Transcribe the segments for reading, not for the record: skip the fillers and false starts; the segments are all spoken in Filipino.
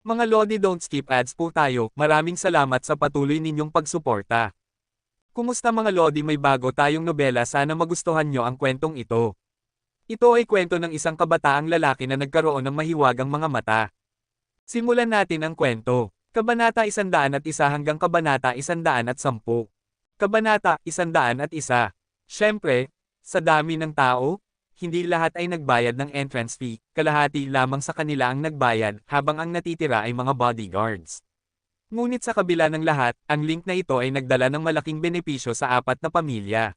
Mga Lodi, don't skip ads po tayo. Maraming salamat sa patuloy ninyong pagsuporta. Kumusta mga Lodi, may bago tayong nobela, sana magustuhan nyo ang kwentong ito. Ito ay kwento ng isang kabataang lalaki na nagkaroon ng mahiwagang mga mata. Simulan natin ang kwento. Kabanata 101 hanggang Kabanata 110. Kabanata 101. Siyempre, sa dami ng tao, hindi lahat ay nagbayad ng entrance fee, kalahati lamang sa kanila ang nagbayad, habang ang natitira ay mga bodyguards. Ngunit sa kabila ng lahat, ang link na ito ay nagdala ng malaking benepisyo sa apat na pamilya.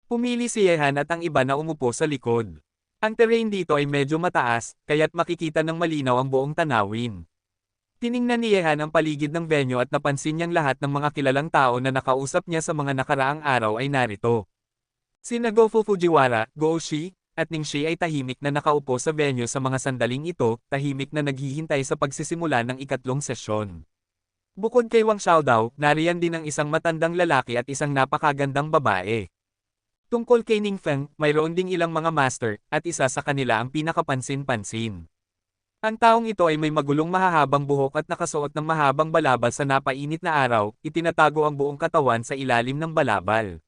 Pumili si Yehan at ang iba na umupo sa likod. Ang terrain dito ay medyo mataas, kaya't makikita ng malinaw ang buong tanawin. Tiningnan ni Yehan ang paligid ng venue at napansin niyang lahat ng mga kilalang tao na nakausap niya sa mga nakaraang araw ay narito. Sina Gofo Fujiwara, Go-Shi, at Ning-Shi ay tahimik na nakaupo sa venue sa mga sandaling ito, tahimik na naghihintay sa pagsisimula ng ikatlong sesyon. Bukod kay Wang Xiaodao, nariyan din ang isang matandang lalaki at isang napakagandang babae. Tungkol kay Ning Feng, mayroon ding ilang mga master, at isa sa kanila ang pinakapansin-pansin. Ang taong ito ay may magulong mahahabang buhok at nakasuot ng mahabang balabal sa napainit na araw, itinatago ang buong katawan sa ilalim ng balabal.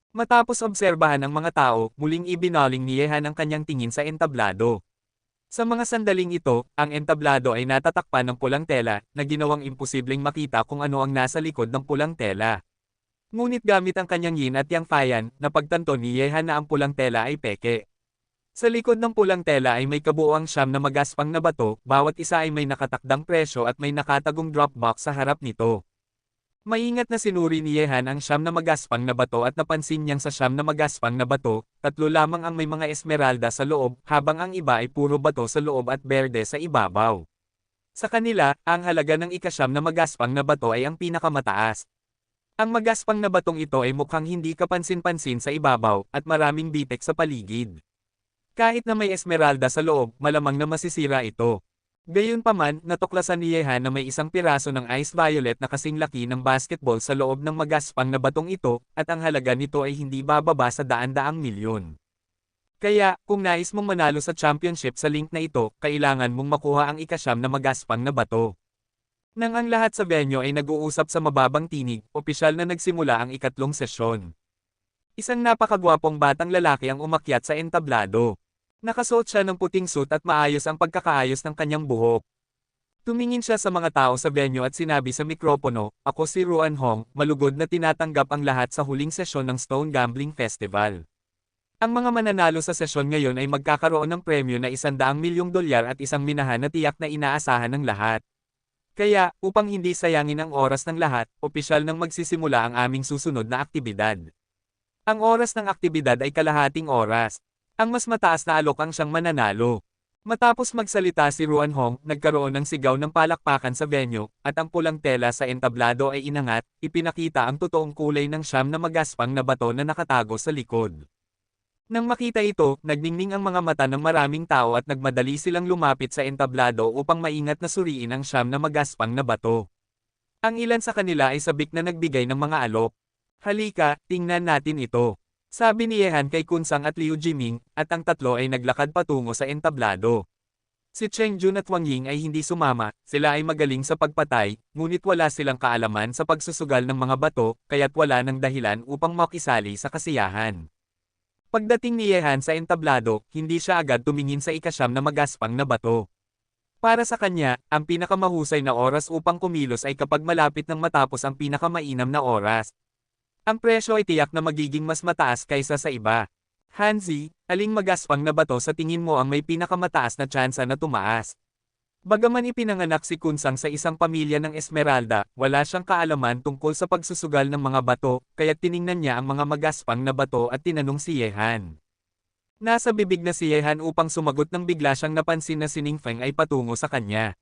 Matapos obserbahan ang mga tao, muling ibinaling ni Yehan ang kanyang tingin sa entablado. Sa mga sandaling ito, ang entablado ay natatakpan ng pulang tela, na ginawang imposibleng makita kung ano ang nasa likod ng pulang tela. Ngunit gamit ang kanyang yin at yang fayan, napagtanto ni Yehan na ang pulang tela ay peke. Sa likod ng pulang tela ay may kabuuang 9 na magaspang na bato, bawat isa ay may nakatakdang presyo at may nakatagong drop box sa harap nito. Maingat na sinuri ni Yehan ang 9 na magaspang na bato at napansin niyang sa 9 na magaspang na bato, 3 lamang ang may mga esmeralda sa loob, habang ang iba ay puro bato sa loob at berde sa ibabaw. Sa kanila, ang halaga ng ika-9 na magaspang na bato ay ang pinakamataas. Ang magaspang na batong ito ay mukhang hindi kapansin-pansin sa ibabaw, at maraming bitek sa paligid. Kahit na may esmeralda sa loob, malamang na masisira ito. Gayunpaman, natuklasan ni Yehan na may isang piraso ng ice violet na kasing laki ng basketball sa loob ng magaspang na batong ito, at ang halaga nito ay hindi bababa sa daan-daang milyon. Kaya, kung nais mong manalo sa championship sa link na ito, kailangan mong makuha ang ika-9 na magaspang na bato. Nang ang lahat sa venue ay nag-uusap sa mababang tinig, opisyal na nagsimula ang ikatlong sesyon. Isang napakagwapong batang lalaki ang umakyat sa entablado. Nakasuot siya ng puting suit at maayos ang pagkakaayos ng kanyang buhok. Tumingin siya sa mga tao sa venue at sinabi sa mikropono, "Ako si Ruan Hong, malugod na tinatanggap ang lahat sa huling sesyon ng Stone Gambling Festival. Ang mga mananalo sa sesyon ngayon ay magkakaroon ng premyo na $100 milyong at isang minahan na tiyak na inaasahan ng lahat. Kaya, upang hindi sayangin ang oras ng lahat, opisyal nang magsisimula ang aming susunod na aktibidad. Ang oras ng aktibidad ay kalahating oras. Ang mas mataas na alok ang siyang mananalo." Matapos magsalita si Ruan Hong, nagkaroon ng sigaw ng palakpakan sa venue, at ang pulang tela sa entablado ay inangat, ipinakita ang totoong kulay ng 9 na magaspang na bato na nakatago sa likod. Nang makita ito, nagningning ang mga mata ng maraming tao at nagmadali silang lumapit sa entablado upang maingat na suriin ang 9 na magaspang na bato. Ang ilan sa kanila ay sabik na nagbigay ng mga alok. "Halika, tingnan natin ito," sabi ni Yehan kay Kunsang at Liu Jiming, at ang tatlo ay naglakad patungo sa entablado. Si Cheng Jun at Wang Ying ay hindi sumama, sila ay magaling sa pagpatay, ngunit wala silang kaalaman sa pagsusugal ng mga bato, kaya't wala ng dahilan upang makisali sa kasiyahan. Pagdating ni Yehan sa entablado, hindi siya agad tumingin sa ika-9 na magaspang na bato. Para sa kanya, ang pinakamahusay na oras upang kumilos ay kapag malapit nang matapos ang pinakamainam na oras. Ang presyo ay tiyak na magiging mas mataas kaysa sa iba. "Hanzi, aling magaspang na bato sa tingin mo ang may pinakamataas na tsansa na tumaas?" Bagaman ipinanganak si Kunsang sa isang pamilya ng Esmeralda, wala siyang kaalaman tungkol sa pagsusugal ng mga bato, kaya tiningnan niya ang mga magaspang na bato at tinanong si Yehan. Nasa bibig na si Yehan upang sumagot nang bigla siyang napansin na si Ning Feng ay patungo sa kanya.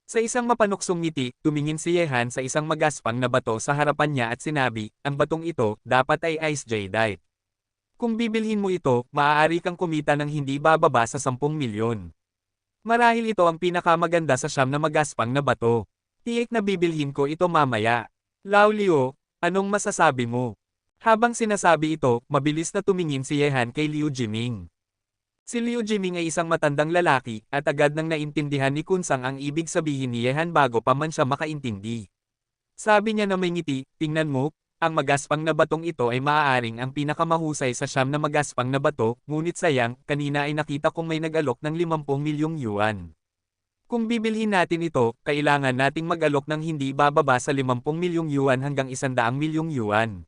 Sa isang mapanuksong ngiti, tumingin si Yehan sa isang magaspang na bato sa harapan niya at sinabi, "Ang batong ito, dapat ay ice jadeite. Kung bibilhin mo ito, maaari kang kumita ng hindi bababa sa 10 milyon. Marahil ito ang pinakamaganda sa 9 na magaspang na bato. Tiyak na bibilhin ko ito mamaya. Lao Liu, anong masasabi mo?" Habang sinasabi ito, mabilis na tumingin si Yehan kay Liu Jiming. Si Liu Jiming ay isang matandang lalaki, at agad nang naintindihan ni Kunsang ang ibig sabihin ni Yehan bago pa man siya makaintindi. Sabi niya na may ngiti, tingnan mo, ang magaspang na batong ito ay maaaring ang pinakamahusay sa siyam na magaspang na bato, ngunit sayang, kanina ay nakita kong may nag-alok ng 50 milyong yuan. Kung bibilhin natin ito, kailangan nating mag-alok ng hindi bababa sa 50 milyong yuan hanggang 100 milyong yuan.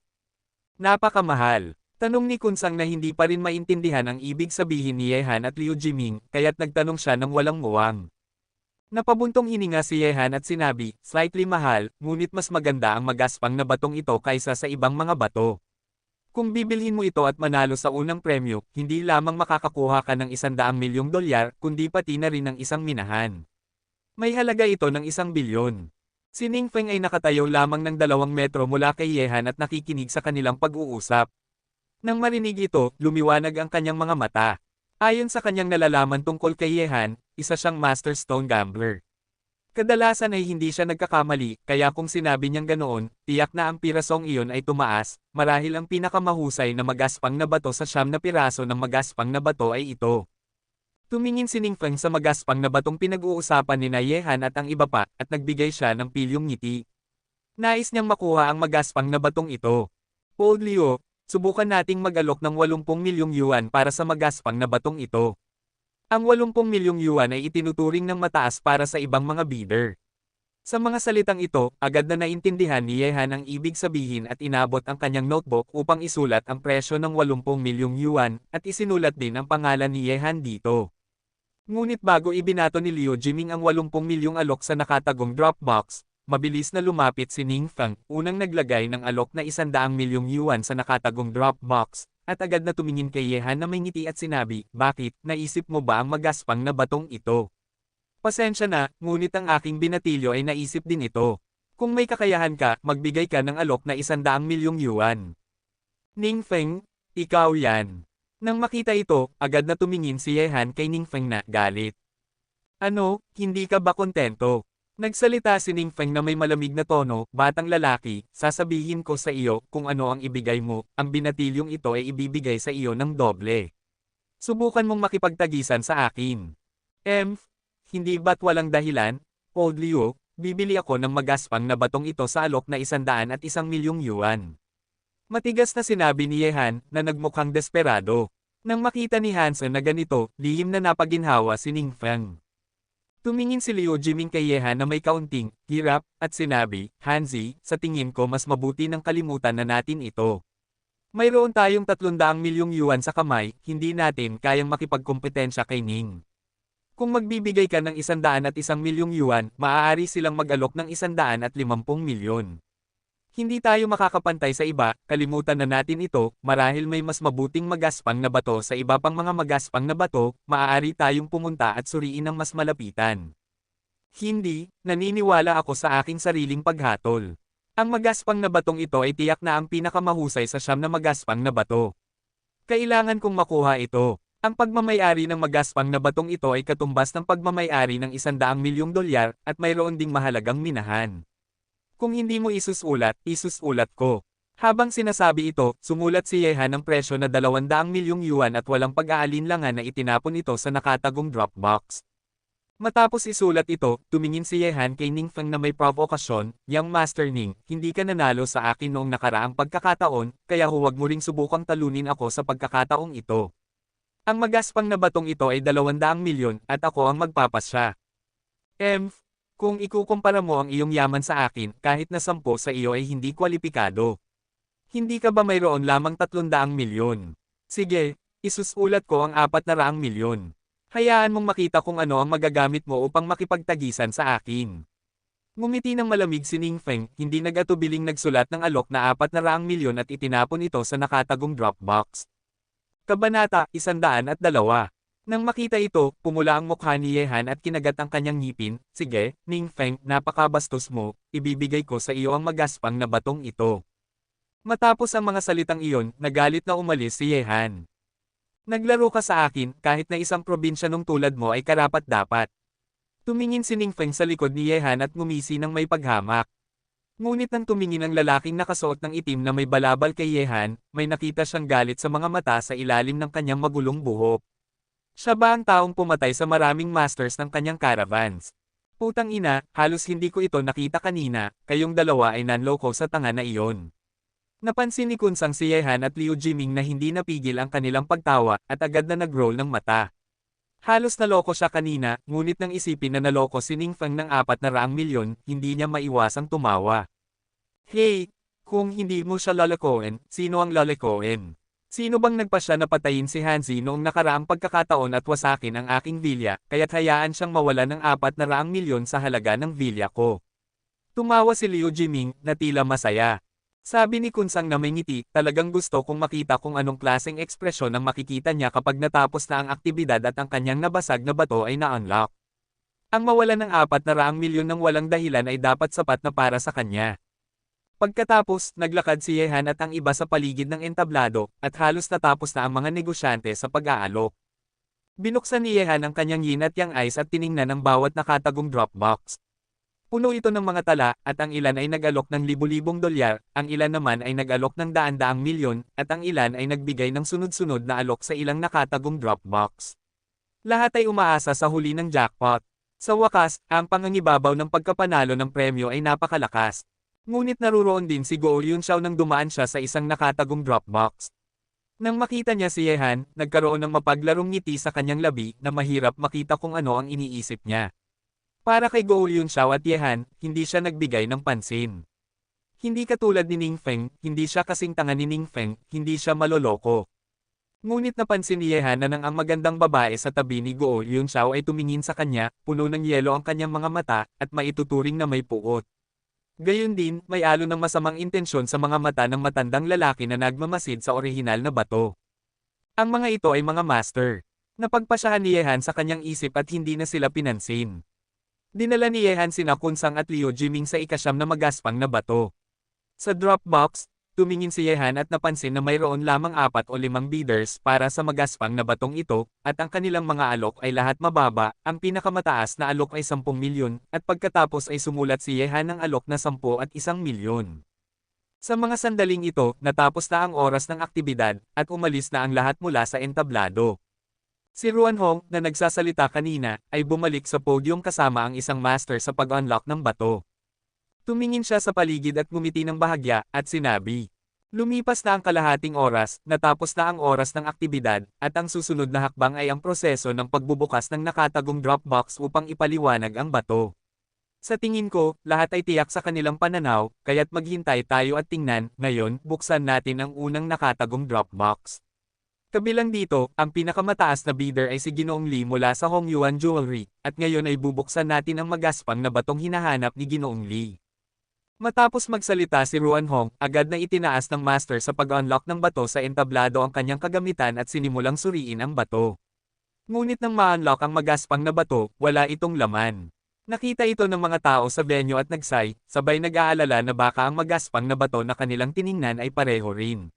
Napakamahal. Tanong ni Kunsang na hindi pa rin maintindihan ang ibig sabihin ni Yehan at Liu Jiming, kaya't nagtanong siya ng walang muwang. Napabuntong hininga si Yehan at sinabi, slightly mahal, ngunit mas maganda ang magaspang na batong ito kaysa sa ibang mga bato. Kung bibilhin mo ito at manalo sa unang premyo, hindi lamang makakakuha ka ng 100 milyong dolyar, kundi pati na rin ng isang minahan. May halaga ito ng 1 bilyon. Si Ning Feng ay nakatayo lamang ng 2 metro mula kay Yehan at nakikinig sa kanilang pag-uusap. Nang marinig ito, lumiwanag ang kanyang mga mata. Ayon sa kanyang nalalaman tungkol kay Yehan, isa siyang Master Stone Gambler. Kadalasan ay hindi siya nagkakamali, kaya kung sinabi niyang ganoon, tiyak na ang pirasong iyon ay tumaas, marahil ang pinakamahusay na magaspang na bato sa 9 na piraso ng magaspang na bato ay ito. Tumingin si Ning Feng sa magaspang na batong pinag-uusapan ni Yehan at ang iba pa, at nagbigay siya ng pilyong ngiti. Nais niyang makuha ang magaspang na batong ito. Old Liu, subukan nating mag-alok ng 80 milyong yuan para sa magaspang na batong ito. Ang 80 milyong yuan ay itinuturing ng mataas para sa ibang mga bidder. Sa mga salitang ito, agad na naintindihan ni Yehan ang ibig sabihin at inabot ang kanyang notebook upang isulat ang presyo ng 80 milyong yuan, at isinulat din ang pangalan ni Yehan dito. Ngunit bago ibinato ni Liu Jiming ang 80 milyong alok sa nakatagong Dropbox, mabilis na lumapit si Ning Feng, unang naglagay ng alok na 100 milyong yuan sa nakatagong Dropbox, at agad na tumingin kay Yehan na may ngiti at sinabi, bakit, naisip mo ba ang magaspang na batong ito? Pasensya na, ngunit ang aking binatilyo ay naisip din ito. Kung may kakayahan ka, magbigay ka ng alok na 100 milyong yuan. Ning Feng, ikaw yan. Nang makita ito, agad na tumingin si Yehan kay Ning Feng na galit. Ano, hindi ka ba kontento? Nagsalita si Ning Feng na may malamig na tono, batang lalaki, sasabihin ko sa iyo kung ano ang ibigay mo, ang binatilyong ito ay ibibigay sa iyo ng doble. Subukan mong makipagtagisan sa akin. Hindi ba't walang dahilan? Old Liu, bibili ako ng magaspang na batong ito sa alok na 101 milyong yuan. Matigas na sinabi ni Yehan, na nagmukhang desperado. Nang makita ni Hansen na ganito, lihim na napaginhawa si Ning Feng. Tumingin si Liu Jiming kay Yehan na may kaunting hirap, at sinabi, Hanzi, sa tingin ko mas mabuti nang kalimutan na natin ito. Mayroon tayong 300 milyong yuan sa kamay, hindi natin kayang makipagkompetensya kay Ning. Kung magbibigay ka ng 101 milyong yuan, maaari silang mag-alok ng 150 milyon. Hindi tayo makakapantay sa iba, kalimutan na natin ito, marahil may mas mabuting magaspang na bato sa iba pang mga magaspang na bato, maaari tayong pumunta at suriin ang mas malapitan. Hindi, naniniwala ako sa aking sariling paghatol. Ang magaspang na batong ito ay tiyak na ang pinakamahusay sa 9 na magaspang na bato. Kailangan kong makuha ito. Ang pagmamayari ng magaspang na batong ito ay katumbas ng pagmamayari ng 100 milyong dolyar, at mayroon ding mahalagang minahan. Kung hindi mo isusulat ko. Habang sinasabi ito, sumulat si Yehan ng presyo na 200 milyong yuan at walang pag-aalinlangan na itinapon ito sa nakatagong Dropbox. Matapos isulat ito, tumingin si Yehan kay Ning Feng na may provokasyon, Young Master Ning, hindi ka nanalo sa akin noong nakaraang pagkakataon, kaya huwag mo ring subukang talunin ako sa pagkakataong ito. Ang magaspang na batong ito ay 200 milyon, at ako ang magpapasya. Kung ikukumpara mo ang iyong yaman sa akin, kahit na 10 sa iyo ay hindi kwalipikado. Hindi ka ba mayroon lamang 300 milyon? Sige, isusulat ko ang 400 milyon. Hayaan mong makita kung ano ang magagamit mo upang makipagtagisan sa akin. Ngumiti ng malamig si Ning Feng, hindi nag-atubiling nagsulat ng alok na 400 milyon at itinapon ito sa nakatagong Dropbox. Kabanata 102. Nang makita ito, pumula ang mukha ni Yehan at kinagat ang kanyang ngipin, sige, Ning Feng, napakabastos mo, ibibigay ko sa iyo ang magaspang na batong ito. Matapos ang mga salitang iyon, nagalit na umalis si Yehan. Naglaro ka sa akin, kahit na isang probinsya nung tulad mo ay karapat-dapat. Tumingin si Ning Feng sa likod ni Yehan at ngumisi ng may paghamak. Ngunit nang tumingin ang lalaking nakasuot ng itim na may balabal kay Yehan, may nakita siyang galit sa mga mata sa ilalim ng kanyang magulong buhok. Siya ba ang taong pumatay sa maraming masters ng kanyang caravans? Putang ina, halos hindi ko ito nakita kanina, kayong dalawa ay nanloko sa tanga na iyon. Napansin ni Kunsang si Yehan at Liu Jiming na hindi napigil ang kanilang pagtawa at agad na nag-roll ng mata. Halos naloko siya kanina, ngunit nang isipin na naloko si Ning Feng ng 400 milyon, hindi niya maiwasang tumawa. Hey, kung hindi mo siya lalakoin, sino ang lalakoin? Sino bang nagpasya na patayin si Hanzi noong nakaraang pagkakataon at wasakin ang aking vilya, kaya't hayaan siyang mawala ng 400 milyon sa halaga ng vilya ko? Tumawa si Liu Jiming, na tila masaya. Sabi ni Kunsang na may ngiti, talagang gusto kong makita kung anong klaseng ekspresyon ang makikita niya kapag natapos na ang aktibidad at ang kanyang nabasag na bato ay na-unlock. Ang mawala ng 400 milyon ng walang dahilan ay dapat sapat na para sa kanya. Pagkatapos, naglakad si Yehan at ang iba sa paligid ng entablado, at halos natapos na ang mga negosyante sa pag-aalok. Binuksan ni Yehan ang kanyang yin at yang eyes at tiningnan ang bawat nakatagong dropbox. Puno ito ng mga tala, at ang ilan ay nag-alok ng libu-libong dolyar, ang ilan naman ay nag-alok ng daan-daang milyon, at ang ilan ay nagbigay ng sunod-sunod na alok sa ilang nakatagong dropbox. Lahat ay umaasa sa huli ng jackpot. Sa wakas, ang pangangibabaw ng pagkapanalo ng premyo ay napakalakas. Ngunit naruroon din si Goul Yunxiao nang dumaan siya sa isang nakatagong dropbox. Nang makita niya si Yehan, nagkaroon ng mapaglarong ngiti sa kanyang labi na mahirap makita kung ano ang iniisip niya. Para kay Goul Yunxiao at Yehan, hindi siya nagbigay ng pansin. Hindi katulad ni Ning Feng, hindi siya kasing tanga ni Ning Feng, hindi siya maloloko. Ngunit napansin ni Yehan na nang ang magandang babae sa tabi ni Goul Yunxiao ay tumingin sa kanya, puno ng yelo ang kanyang mga mata, at maituturing na may puot. Gayon din, may alo ng masamang intensyon sa mga mata ng matandang lalaki na nagmamasid sa orihinal na bato. Ang mga ito ay mga master. Napagpasyahan ni Yehan sa kanyang isip at hindi na sila pinansin. Dinala ni Yehan sina Kunsang at Liu Jiming sa ikasyam na magaspang na bato. Sa Dropbox, tumingin si Yehan at napansin na mayroon lamang 4 o 5 bidders para sa magaspang na batong ito, at ang kanilang mga alok ay lahat mababa, ang pinakamataas na alok ay 10 milyon, at pagkatapos ay sumulat si Yehan ng alok na 10 at 1 milyon. Sa mga sandaling ito, natapos na ang oras ng aktibidad, at umalis na ang lahat mula sa entablado. Si Ruan Hong, na nagsasalita kanina, ay bumalik sa podium kasama ang isang master sa pag-unlock ng bato. Tumingin siya sa paligid at ngumiti ng bahagya, at sinabi, lumipas na ang kalahating oras, natapos na ang oras ng aktibidad, at ang susunod na hakbang ay ang proseso ng pagbubukas ng nakatagong dropbox upang ipaliwanag ang bato. Sa tingin ko, lahat ay tiyak sa kanilang pananaw, kaya't maghintay tayo at tingnan, ngayon, buksan natin ang unang nakatagong dropbox. Kabilang dito, ang pinakamataas na bidder ay si Ginoong Li mula sa Hongyuan Jewelry, at ngayon ay bubuksan natin ang magaspang na batong hinahanap ni Ginoong Li. Matapos magsalita si Ruan Hong, agad na itinaas ng master sa pag-unlock ng bato sa entablado ang kanyang kagamitan at sinimulang suriin ang bato. Ngunit nang ma-unlock ang magaspang na bato, wala itong laman. Nakita ito ng mga tao sa venue at nagsay, sabay nag-aalala na baka ang magaspang na bato na kanilang tiningnan ay pareho rin.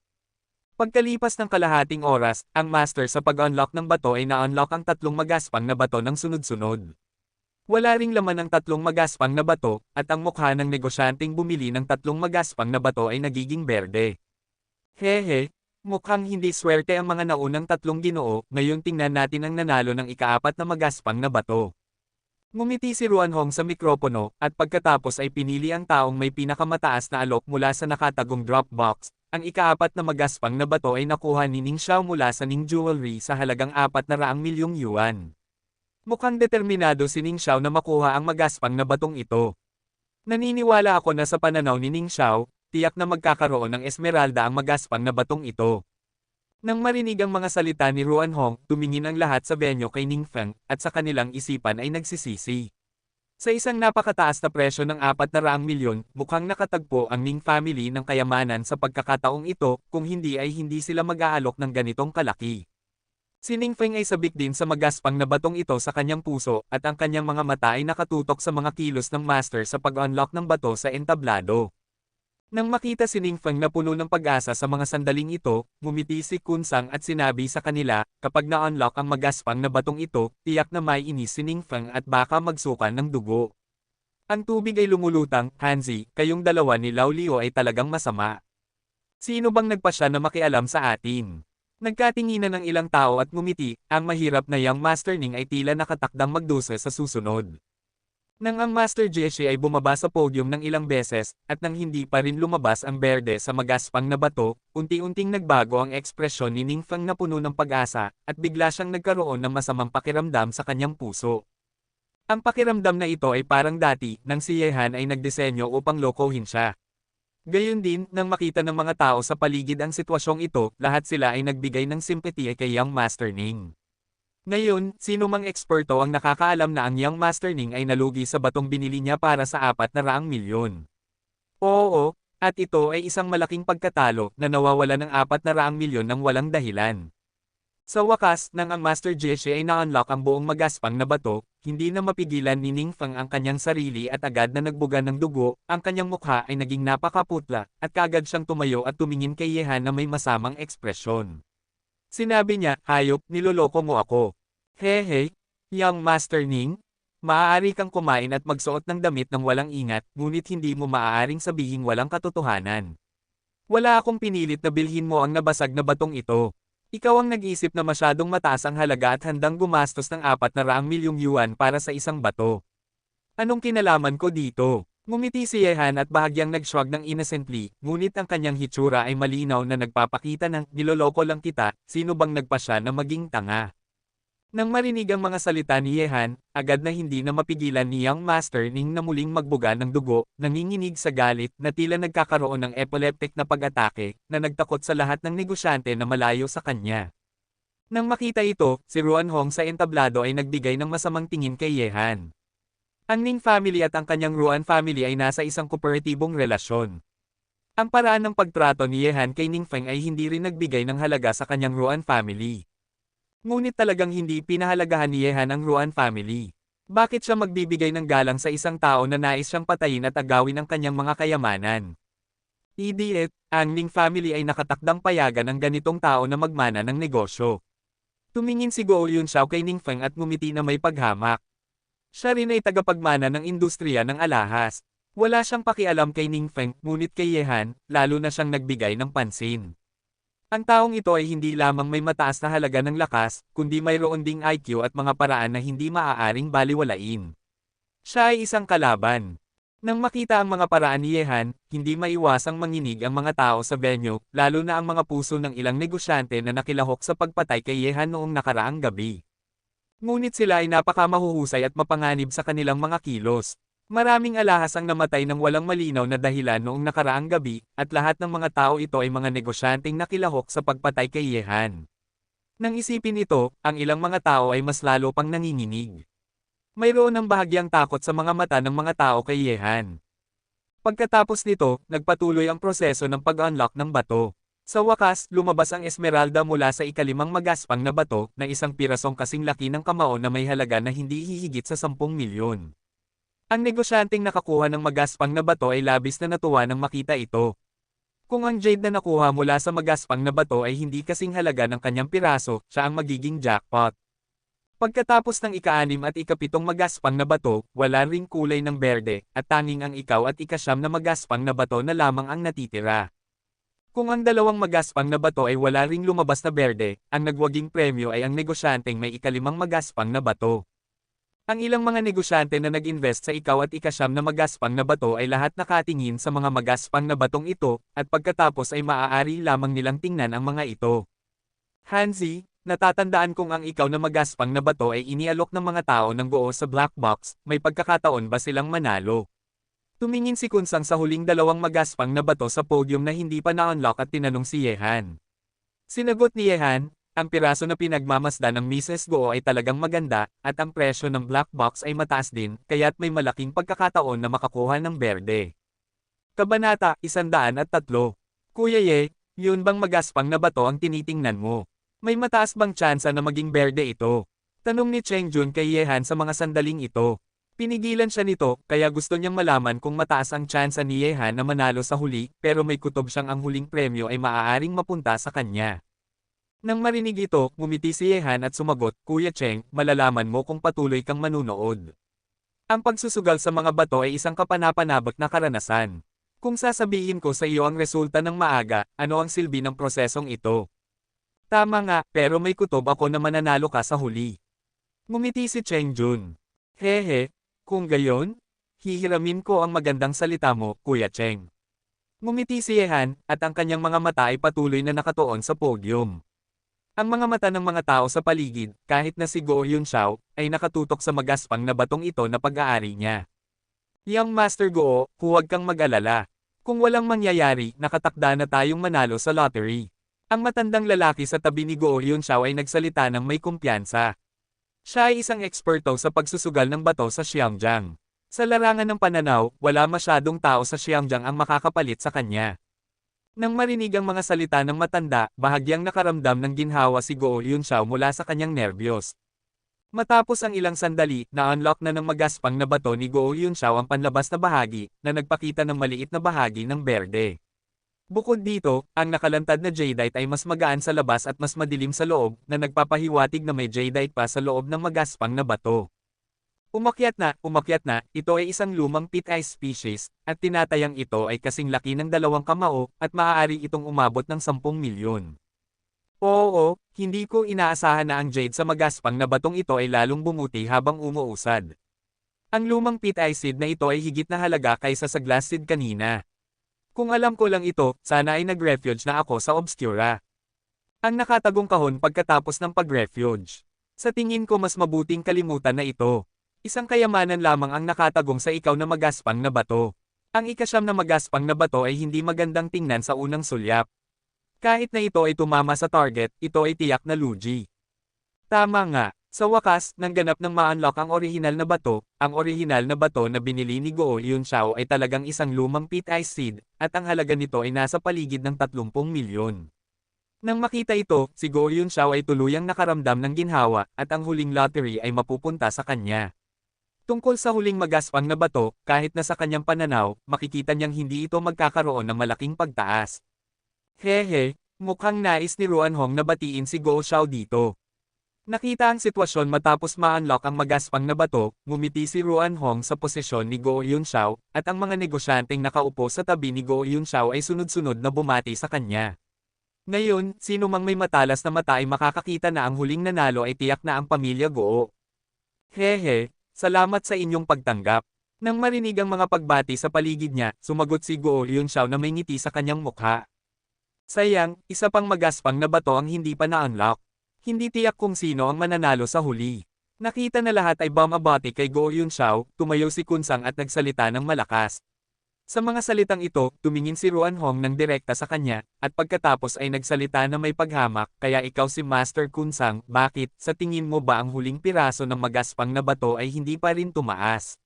Pagkalipas ng kalahating oras, ang master sa pag-unlock ng bato ay na-unlock ang 3 magaspang na bato ng sunod-sunod. Wala ring laman ang 3 magaspang na bato, at ang mukha ng negosyanteng bumili ng 3 magaspang na bato ay nagiging berde. Hehe, mukhang hindi swerte ang mga naunang 3 Ginoo, ngayon tingnan natin ang nanalo ng ika-4 na magaspang na bato. Ngumiti si Ruan Hong sa mikropono, at pagkatapos ay pinili ang taong may pinakamataas na alok mula sa nakatagong dropbox. Ang ika-4 na magaspang na bato ay nakuha ni Ning Xiao mula sa Ning Jewelry sa halagang 400 milyong yuan. Mukhang determinado si Ning Xiao na makuha ang magaspang na batong ito. Naniniwala ako na sa pananaw ni Ning Xiao, tiyak na magkakaroon ng esmeralda ang magaspang na batong ito. Nang marinig ang mga salita ni Ruan Hong, tumingin ang lahat sa venue kay Ning Feng, at sa kanilang isipan ay nagsisisi. Sa isang napakataas na presyo ng 400 milyon, mukhang nakatagpo ang Ning family ng kayamanan sa pagkakataong ito, kung hindi ay hindi sila mag-aalok ng ganitong kalaki. Si Ning Feng ay sabik din sa magaspang na batong ito sa kanyang puso, at ang kanyang mga mata ay nakatutok sa mga kilos ng master sa pag-unlock ng bato sa entablado. Nang makita si Ning Feng na puno ng pag-asa sa mga sandaling ito, ngumiti si Kunsang at sinabi sa kanila, kapag na-unlock ang magaspang na batong ito, tiyak na may inis si Ning Feng at baka magsukan ng dugo. Ang tubig ay lumulutang, Hanzi, kayong dalawa ni Lao Liu ay talagang masama. Sino bang nagpasya na makialam sa atin? Nagkatinginan ng ilang tao at ngumiti, ang mahirap na Young Master Ning ay tila nakatakdang magdusa sa susunod. Nang ang Master Jeshi ay bumaba sa podium ng ilang beses, at nang hindi pa rin lumabas ang berde sa magaspang na bato, unti-unting nagbago ang ekspresyon ni Ning Feng na puno ng pag-asa, at bigla siyang nagkaroon ng masamang pakiramdam sa kanyang puso. Ang pakiramdam na ito ay parang dati, nang si Yehan ay nagdisenyo upang lokohin siya. Gayon din, nang makita ng mga tao sa paligid ang sitwasyong ito, lahat sila ay nagbigay ng simpatiya kay Young Master Ning. Ngayon, sino mang eksperto ang nakakaalam na ang Young Master Ning ay nalugi sa batong binili niya para sa 400 milyon. Oo, at ito ay isang malaking pagkatalo na nawawala ng 400 milyon ng walang dahilan. Sa wakas, nang ang Master Jeshi ay na-unlock ang buong magaspang na bato, hindi na mapigilan ni Ning Feng ang kanyang sarili at agad na nagbuga ng dugo, ang kanyang mukha ay naging napakaputla, at kaagad siyang tumayo at tumingin kay Yehan na may masamang ekspresyon. Sinabi niya, hayop, niloloko mo ako. Hehe, Young Master Ning, maaari kang kumain at magsuot ng damit ng walang ingat, ngunit hindi mo maaaring sabihing walang katotohanan. Wala akong pinilit na bilhin mo ang nabasag na batong ito. Ikaw ang nag-isip na masyadong mataas ang halaga at handang gumastos ng 400 milyong yuan para sa isang bato. Anong kinalaman ko dito? Ngumiti si Yehan at bahagyang nag-shrug ng innocently, ngunit ang kanyang hitsura ay malinaw na nagpapakita ng, niloloko lang kita, sino bang nagpa siya na maging tanga. Nang marinig ang mga salita ni Yehan, agad na hindi na mapigilan ni Young Master Ning na muling magbuga ng dugo, nanginginig sa galit na tila nagkakaroon ng epileptic na pag-atake, na nagtakot sa lahat ng negosyante na malayo sa kanya. Nang makita ito, si Ruan Hong sa entablado ay nagbigay ng masamang tingin kay Yehan. Ang Ning family at ang kanyang Ruan family ay nasa isang kooperatibong relasyon. Ang paraan ng pagtrato ni Yehan kay Ning Feng ay hindi rin nagbigay ng halaga sa kanyang Ruan family. Ngunit talagang hindi pinahalagahan ni Yehan ang Ruan family. Bakit siya magbibigay ng galang sa isang tao na nais siyang patayin at agawin ang kanyang mga kayamanan? Idiot, ang Ning family ay nakatakdang payagan ang ganitong tao na magmana ng negosyo. Tumingin si Guo Yunxiao kay Ning Feng at ngumiti na may paghamak. Siya rin ay tagapagmana ng industriya ng alahas. Wala siyang pakialam kay Ning Feng, ngunit kay Yehan, lalo na siyang nagbigay ng pansin. Ang taong ito ay hindi lamang may mataas na halaga ng lakas, kundi mayroon ding IQ at mga paraan na hindi maaaring baliwalain. Siya ay isang kalaban. Nang makita ang mga paraan ni Yehan, hindi maiwasang manginig ang mga tao sa venue, lalo na ang mga puso ng ilang negosyante na nakilahok sa pagpatay kay Yehan noong nakaraang gabi. Ngunit sila ay napakamahuhusay at mapanganib sa kanilang mga kilos. Maraming alahas ang namatay ng walang malinaw na dahilan noong nakaraang gabi, at lahat ng mga tao ito ay mga negosyanteng nakilahok sa pagpatay kay Yehan. Nang isipin ito, ang ilang mga tao ay mas lalo pang nanginginig. Mayroon ng bahagyang takot sa mga mata ng mga tao kay Yehan. Pagkatapos nito, nagpatuloy ang proseso ng pag-unlock ng bato. Sa wakas, lumabas ang Esmeralda mula sa ikalimang magaspang na bato, na isang pirasong kasing laki ng kamao na may halaga na hindi hihigit sa 10 milyon. Ang negosyanteng nakakuha ng magaspang na bato ay labis na natuwa nang makita ito. Kung ang jade na nakuha mula sa magaspang na bato ay hindi kasing halaga ng kanyang piraso, siya ang magiging jackpot. Pagkatapos ng ika-6 at ika-7 magaspang na bato, wala ring kulay ng berde, at tanging ang ikaw at ika-9 na magaspang na bato na lamang ang natitira. Kung ang dalawang magaspang na bato ay wala ring lumabas na berde, ang nagwaging premyo ay ang negosyanteng may ika-5 magaspang na bato. Ang ilang mga negosyante na nag-invest sa ikaw at ika-9 na magaspang na bato ay lahat nakatingin sa mga magaspang na batong ito, at pagkatapos ay maaari lamang nilang tingnan ang mga ito. Hanzi, natatandaan kong ang ikaw na magaspang na bato ay inialok ng mga tao ng Guo sa black box, may pagkakataon ba silang manalo? Tumingin si Kunsang sa huling dalawang magaspang na bato sa podium na hindi pa na-unlock at tinanong si Yehan. Sinagot ni Yehan, ang piraso na pinagmamasdan ng Mrs. Guo ay talagang maganda, at ang presyo ng black box ay mataas din, kaya't may malaking pagkakataon na makakuha ng berde. Kabanata 103. Kuya Ye, yun bang magaspang na bato ang tinitingnan mo? May mataas bang tsansa na maging berde ito? Tanong ni Cheng Jun kay Yehan sa mga sandaling ito. Pinigilan siya nito, kaya gusto niyang malaman kung mataas ang tsansa ni Yehan na manalo sa huli, pero may kutob siyang ang huling premyo ay maaaring mapunta sa kanya. Nang marinig ito, ngumiti si Yehan at sumagot, Kuya Cheng, malalaman mo kung patuloy kang manunood. Ang pagsusugal sa mga bato ay isang kapanapanabik na karanasan. Kung sasabihin ko sa iyo ang resulta ng maaga, ano ang silbi ng prosesong ito? Tama nga, pero may kutob ako na mananalo ka sa huli. Ngumiti si Cheng Jun. Hehe, kung gayon, hihiramin ko ang magandang salita mo, Kuya Cheng. Ngumiti si Yehan, at ang kanyang mga mata ay patuloy na nakatuon sa podium. Ang mga mata ng mga tao sa paligid, kahit na si Go Hyun-shao, ay nakatutok sa magaspang na batong ito na pag-aari niya. Young Master Go, huwag kang mag-alala. Kung walang mangyayari, nakatakda na tayong manalo sa lottery. Ang matandang lalaki sa tabi ni Go Hyun-shao ay nagsalita ng may kumpiyansa. Siya ay isang eksperto sa pagsusugal ng bato sa Xiangjiang. Sa larangan ng pananaw, wala masyadong tao sa Xiangjiang ang makakapalit sa kanya. Nang marinig ang mga salita ng matanda, bahagyang nakaramdam ng ginhawa si Go Hyun-shao mula sa kanyang nerbiyos. Matapos ang ilang sandali, na-unlock na ng magaspang na bato ni Go Hyun-shao ang panlabas na bahagi, na nagpakita ng maliit na bahagi ng berde. Bukod dito, ang nakalantad na jadeite ay mas magaan sa labas at mas madilim sa loob, na nagpapahiwatig na may jadeite pa sa loob ng magaspang na bato. Umakyat na, ito ay isang lumang pit-ice species, at tinatayang ito ay kasing laki ng 2 kamao, at maaari itong umabot ng 10 milyon. Oo, hindi ko inaasahan na ang jade sa magaspang na batong ito ay lalong bumuti habang umuusad. Ang lumang pit-ice seed na ito ay higit na halaga kaysa sa glass seed kanina. Kung alam ko lang ito, sana ay nag-refuge na ako sa Obscura. Ang nakatagong kahon pagkatapos ng pag-refuge. Sa tingin ko mas mabuting kalimutan na ito. Isang kayamanan lamang ang nakatagong sa ikaw na magaspang na bato. Ang ikasyam na magaspang na bato ay hindi magandang tingnan sa unang sulyap. Kahit na ito ay tumama sa target, ito ay tiyak na lugi. Tama nga. Sa wakas, nang ganap ng ma-unlock ang orihinal na bato, ang orihinal na bato na binili ni Go Hyun-shao ay talagang isang lumang pit-ice seed, at ang halaga nito ay nasa paligid ng 30 milyon. Nang makita ito, si Go Hyun-shao ay tuluyang nakaramdam ng ginhawa, at ang huling lottery ay mapupunta sa kanya. Tungkol sa huling magaspang na bato, kahit na sa kanyang pananaw, makikita niyang hindi ito magkakaroon ng malaking pagtaas. Hehe, mukhang nais ni Ruan Hong na batiin si Go Xiao dito. Nakita ang sitwasyon matapos ma-unlock ang magaspang na bato, ngumiti si Ruan Hong sa posisyon ni Go Hyun-shao, at ang mga negosyanteng nakaupo sa tabi ni Go Hyun-shao ay sunod-sunod na bumati sa kanya. Ngayon, sino mang may matalas na mata ay makakakita na ang huling nanalo ay tiyak na ang pamilya Go. Hehe, salamat sa inyong pagtanggap. Nang marinig ang mga pagbati sa paligid niya, sumagot si Go Hyun-shao na may ngiti sa kanyang mukha. Sayang, isa pang magaspang na bato ang hindi pa na-unlock. Hindi tiyak kung sino ang mananalo sa huli. Nakita na lahat ay bumabati kay Go Hyun-shao, tumayo si Kunsang at nagsalita ng malakas. Sa mga salitang ito, tumingin si Ruan Hong ng direkta sa kanya, at pagkatapos ay nagsalita na may paghamak, kaya ikaw si Master Kunsang, bakit, sa tingin mo ba ang huling piraso ng magaspang na bato ay hindi pa rin tumaas?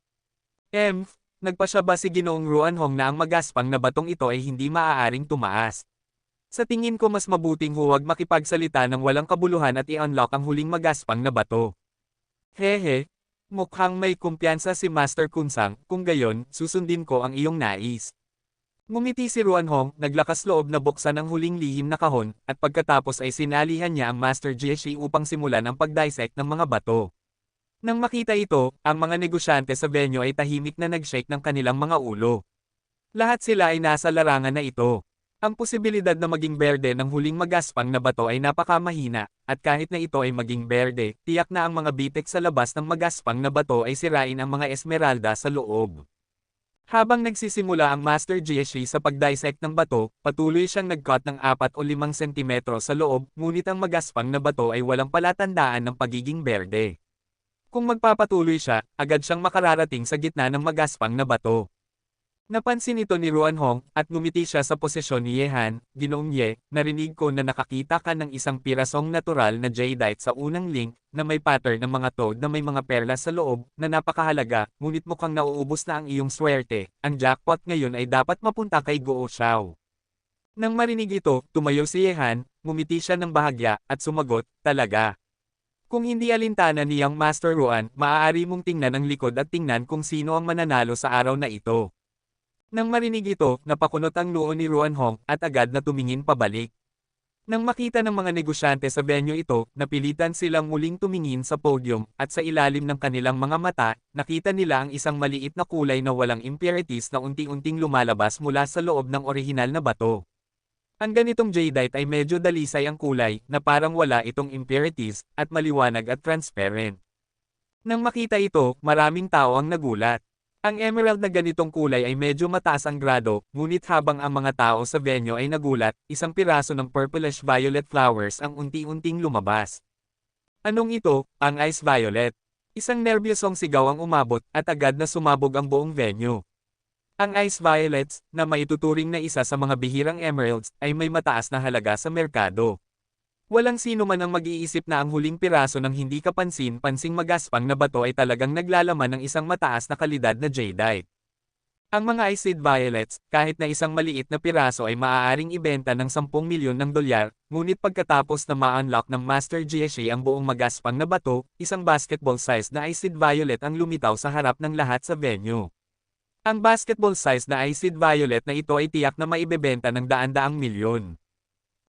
Nagpasya ba si Ginoong Ruan Hong na ang magaspang na batong ito ay hindi maaaring tumaas? Sa tingin ko mas mabuting huwag makipagsalita ng walang kabuluhan at i-unlock ang huling magaspang na bato. Hehe, mukhang may kumpiyansa si Master Kunsang, kung gayon, susundin ko ang iyong nais. Ngumiti si Ruan Hong, naglakas loob na buksan ang huling lihim na kahon, at pagkatapos ay sinalihan niya ang Master Jieshi upang simulan ang pag-dissect ng mga bato. Nang makita ito, ang mga negosyante sa venue ay tahimik na nag-shake ng kanilang mga ulo. Lahat sila ay nasa larangan na ito. Ang posibilidad na maging berde ng huling magaspang na bato ay napakamahina, at kahit na ito ay maging berde, tiyak na ang mga bitek sa labas ng magaspang na bato ay sirain ang mga esmeralda sa loob. Habang nagsisimula ang Master Jieshi sa pag-dissect ng bato, patuloy siyang nag-cut ng 4 o 5 sentimetro sa loob, ngunit ang magaspang na bato ay walang palatandaan ng pagiging berde. Kung magpapatuloy siya, agad siyang makararating sa gitna ng magaspang na bato. Napansin ito ni Ruan Hong, at ngumiti siya sa posisyon ni Yehan. Ginoong Ye, narinig ko na nakakita ka ng isang pirasong natural na jadeite sa unang link, na may pattern ng mga toad na may mga perlas sa loob, na napakahalaga, ngunit mukhang nauubos na ang iyong swerte. Ang jackpot ngayon ay dapat mapunta kay Go Xiao. Nang marinig ito, tumayo si Yehan, ngumiti siya ng bahagya, at sumagot, talaga. Kung hindi alintana ni Young Master Ruan, maaari mong tingnan ang likod at tingnan kung sino ang mananalo sa araw na ito. Nang marinig ito, napakunot ang noo ni Ruan Hong, at agad na tumingin pabalik. Nang makita ng mga negosyante sa venue ito, napilitan silang muling tumingin sa podium, at sa ilalim ng kanilang mga mata, nakita nila ang isang maliit na kulay na walang impurities na unti-unting lumalabas mula sa loob ng orihinal na bato. Ang ganitong jadeite ay medyo dalisay ang kulay na parang wala itong impurities at maliwanag at transparent. Nang makita ito, maraming tao ang nagulat. Ang emerald na ganitong kulay ay medyo mataas ang grado, ngunit habang ang mga tao sa venue ay nagulat, isang piraso ng purplish violet flowers ang unti-unting lumabas. Anong ito? Ang ice violet. Isang nerbyosong sigaw ang umabot at agad na sumabog ang buong venue. Ang ice violets, na maituturing na isa sa mga bihirang emeralds, ay may mataas na halaga sa merkado. Walang sino man ang mag-iisip na ang huling piraso ng hindi kapansin-pansing magaspang na bato ay talagang naglalaman ng isang mataas na kalidad na jadeite. Ang mga iced violets, kahit na isang maliit na piraso ay maaaring ibenta ng 10 milyon ng dolyar, ngunit pagkatapos na ma-unlock ng Master Jieshi ang buong magaspang na bato, isang basketball-sized na iced violet ang lumitaw sa harap ng lahat sa venue. Ang basketball-sized na iced violet na ito ay tiyak na maibebenta ng daan-daang milyon.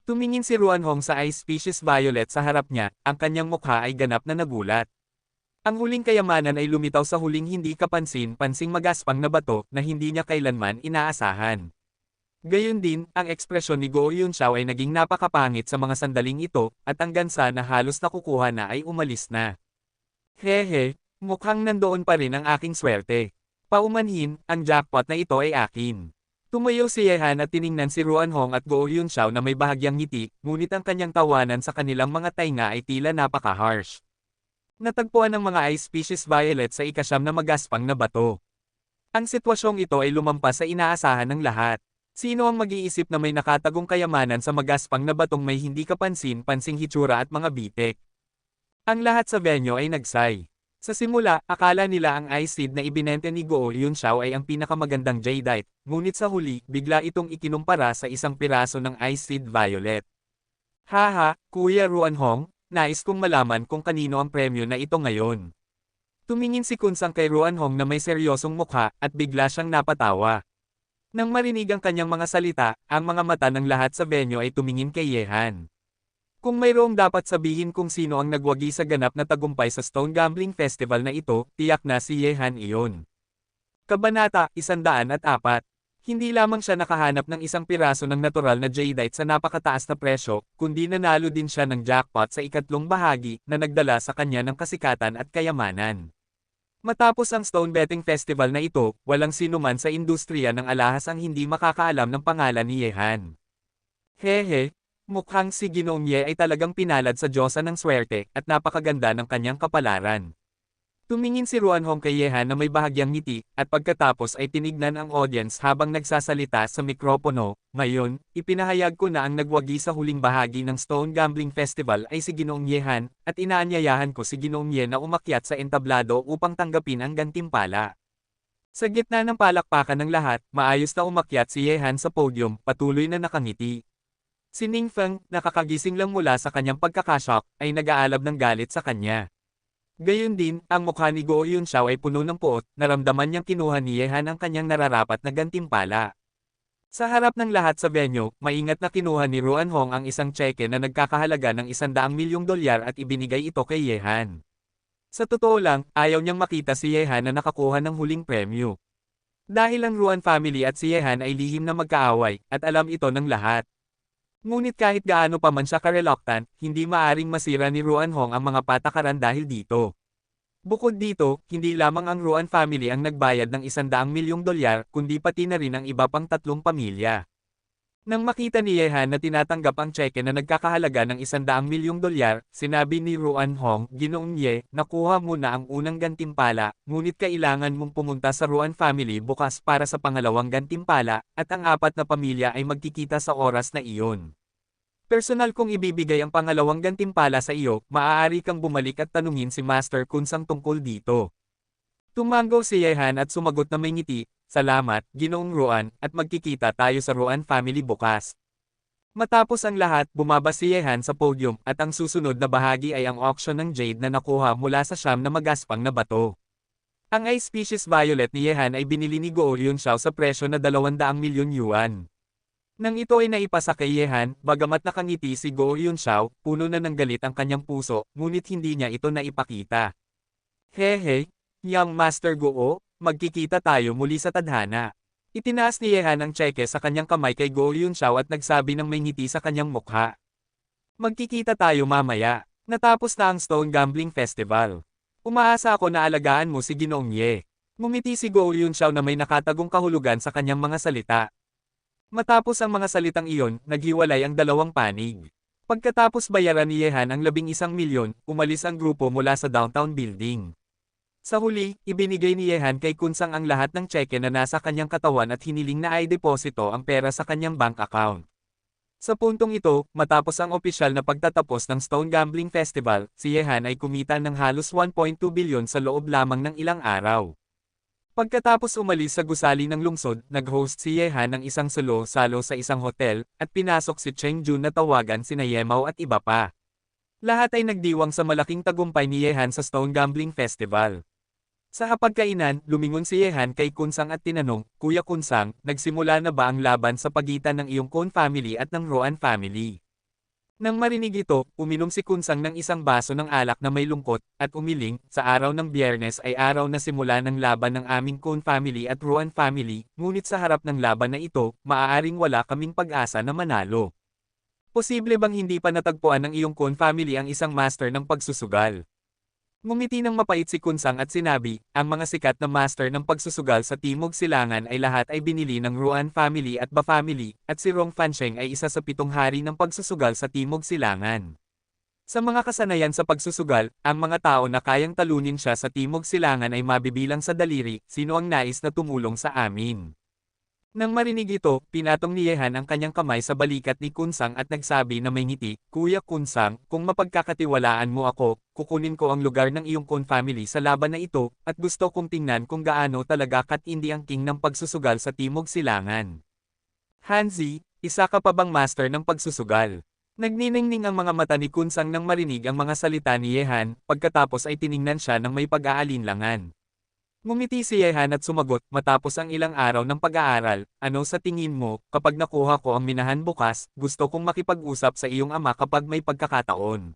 Tumingin si Ruanhong sa ice species violet sa harap niya, ang kanyang mukha ay ganap na nagulat. Ang huling kayamanan ay lumitaw sa huling hindi kapansin-pansing magaspang na bato na hindi niya kailanman inaasahan. Gayon din, ang ekspresyon ni Go Yunxiao ay naging napakapangit sa mga sandaling ito, at ang gansa na halos nakukuha na ay umalis na. Hehe, mukhang nandoon pa rin ang aking swerte. Paumanhin, ang jackpot na ito ay akin. Tumayo si Yehan at tiningnan si Ruanhong at Go Yunxiao na may bahagyang ngiti, ngunit ang kanyang tawanan sa kanilang mga tainga ay tila napaka-harsh. Natagpuan ng mga ice species violet sa ikasyam na magaspang na bato. Ang sitwasyong ito ay lumampas sa inaasahan ng lahat. Sino ang mag-iisip na may nakatagong kayamanan sa magaspang na batong may hindi kapansin-pansing hitsura at mga bitek? Ang lahat sa venue ay nagsay. Sa simula, akala nila ang ice seed na ibinente ni Go Yunxiao ay ang pinakamagandang jadeite, ngunit sa huli, bigla itong ikinumpara sa isang piraso ng ice seed violet. Haha, Kuya Ruanhong, nais kong malaman kung kanino ang premyo na ito ngayon. Tumingin si Kunsang kay Ruanhong na may seryosong mukha at bigla siyang napatawa. Nang marinig ang kanyang mga salita, ang mga mata ng lahat sa venue ay tumingin kay Yehan. Kung mayroong dapat sabihin kung sino ang nagwagi sa ganap na tagumpay sa Stone Gambling Festival na ito, tiyak na si Yehan iyon. Kabanata 104. Hindi lamang siya nakahanap ng isang piraso ng natural na jadeite sa napakataas na presyo, kundi nanalo din siya ng jackpot sa ikatlong bahagi na nagdala sa kanya ng kasikatan at kayamanan. Matapos ang Stone Betting Festival na ito, walang sinuman sa industriya ng alahas ang hindi makakaalam ng pangalan ni Yehan. Hehe. Mukhang si Ginoong Ye ay talagang pinalad sa Diyosa ng swerte at napakaganda ng kanyang kapalaran. Tumingin si Ruanhong kay Yehan na may bahagyang ngiti, at pagkatapos ay tinignan ang audience habang nagsasalita sa mikropono. Ngayon, ipinahayag ko na ang nagwagi sa huling bahagi ng Stone Gambling Festival ay si Ginoong Yehan, at inaanyayahan ko si Ginoong Ye na umakyat sa entablado upang tanggapin ang gantimpala. Sa gitna ng palakpakan ng lahat, maayos na umakyat si Yehan sa podium, patuloy na nakangiti. Si Ningfeng, nakakagising lang mula sa kanyang pagkakashock, ay nag-aalab ng galit sa kanya. Gayon din, ang mukha ni Go Yunxiao ay puno ng puot, naramdaman niyang kinuha ni Yehan ang kanyang nararapat na gantimpala. Sa harap ng lahat sa venue, maingat na kinuha ni Ruanhong ang isang tseke na nagkakahalaga ng 100 milyong dolyar at ibinigay ito kay Yehan. Sa totoo lang, ayaw niyang makita si Yehan na nakakuha ng huling premyo. Dahil ang Ruan family at si Yehan ay lihim na magkaaway, at alam ito ng lahat. Ngunit kahit gaano pa man siya ka-reluctant, hindi maaring masira ni Ruanhong ang mga patakaran dahil dito. Bukod dito, hindi lamang ang Ruan family ang nagbayad ng 100 milyong dolyar, kundi pati na rin ang iba pang 3 pamilya. Nang makita ni Yehan na tinatanggap ang tseke na nagkakahalaga ng 100 milyong dolyar, sinabi ni Ruanhong, Ginoong Ye, nakuha mo na ang unang gantimpala, ngunit kailangan mong pumunta sa Ruan family bukas para sa pangalawang gantimpala, at ang 4 na pamilya ay magkikita sa oras na iyon. Personal kong ibibigay ang pangalawang gantimpala sa iyo, maaari kang bumalik at tanungin si Master Kunsang tungkol dito. Tumango si Yehan at sumagot na may ngiti, salamat, Ginoong Ruan, at magkikita tayo sa Ruan family bukas. Matapos ang lahat, bumaba si Yehan sa podium, at ang susunod na bahagi ay ang auction ng jade na nakuha mula sa siyam na magaspang na bato. Ang ice species violet ni Yehan ay binili ni Go Yunxiao sa presyo na 200 milyon yuan. Nang ito ay naipasa kay Yehan, bagamat nakangiti si Go Yunxiao, puno na ng galit ang kanyang puso, ngunit hindi niya ito naipakita. Hehe, Young Master Go, magkikita tayo muli sa tadhana. Itinaas ni Yehan ang tseke sa kanyang kamay kay Go Yunxiao at nagsabi ng may ngiti sa kanyang mukha. Magkikita tayo mamaya. Natapos na ang Stone Gambling Festival. Umaasa ako na alagaan mo si Ginoong Ye. Ngumiti si Go Yunxiao na may nakatagong kahulugan sa kanyang mga salita. Matapos ang mga salitang iyon, naghiwalay ang dalawang panig. Pagkatapos bayaran ni Yehan ang 11 milyon, umalis ang grupo mula sa downtown building. Sa huli, ibinigay ni Yehan kay Kunsang ang lahat ng tseke na nasa kanyang katawan at hiniling na ay deposito ang pera sa kanyang bank account. Sa puntong ito, matapos ang opisyal na pagtatapos ng Stone Gambling Festival, si Yehan ay kumita ng halos 1.2 bilyon sa loob lamang ng ilang araw. Pagkatapos umalis sa gusali ng lungsod, nag-host si Yehan ng isang salo-salo sa isang hotel, at pinasok si Cheng Jun na tawagan sina Yemao at iba pa. Lahat ay nagdiwang sa malaking tagumpay ni Yehan sa Stone Gambling Festival. Sa hapagkainan, lumingon si Yehan kay Kunsang at tinanong, Kuya Kunsang, nagsimula na ba ang laban sa pagitan ng iyong Kon family at ng Roan family? Nang marinig ito, uminom si Kunsang ng isang baso ng alak na may lungkot, at umiling, sa araw ng Biyernes ay araw na simula ng laban ng aming Kon family at Roan family, ngunit sa harap ng laban na ito, maaaring wala kaming pag-asa na manalo. Posible bang hindi pa natagpuan ng iyong Kon family ang isang master ng pagsusugal? Ngumiti ng mapait si Kunsang at sinabi, ang mga sikat na master ng pagsusugal sa Timog Silangan ay lahat ay binili ng Ruan family at Ba family, at si Rong Fansheng ay isa sa 7 hari ng pagsusugal sa Timog Silangan. Sa mga kasanayan sa pagsusugal, ang mga tao na kayang talunin siya sa Timog Silangan ay mabibilang sa daliri, sino ang nais na tumulong sa amin. Nang marinig ito, pinatong ni Yehan ang kanyang kamay sa balikat ni Kunsang at nagsabi na may ngiti, Kuya Kunsang, kung mapagkakatiwalaan mo ako, kukunin ko ang lugar ng iyong Kon family sa laban na ito, at gusto kong tingnan kung gaano talaga katindi ang king ng pagsusugal sa Timog Silangan. Hanzi, isa ka pa bang master ng pagsusugal? Nagniningning ang mga mata ni Kunsang nang marinig ang mga salita ni Yehan, pagkatapos ay tiningnan siya ng may pag-aalinlangan. Ngumiti si Yehan at sumagot, matapos ang ilang araw ng pag-aaral, ano sa tingin mo, kapag nakuha ko ang minahan bukas, gusto kong makipag-usap sa iyong ama kapag may pagkakataon.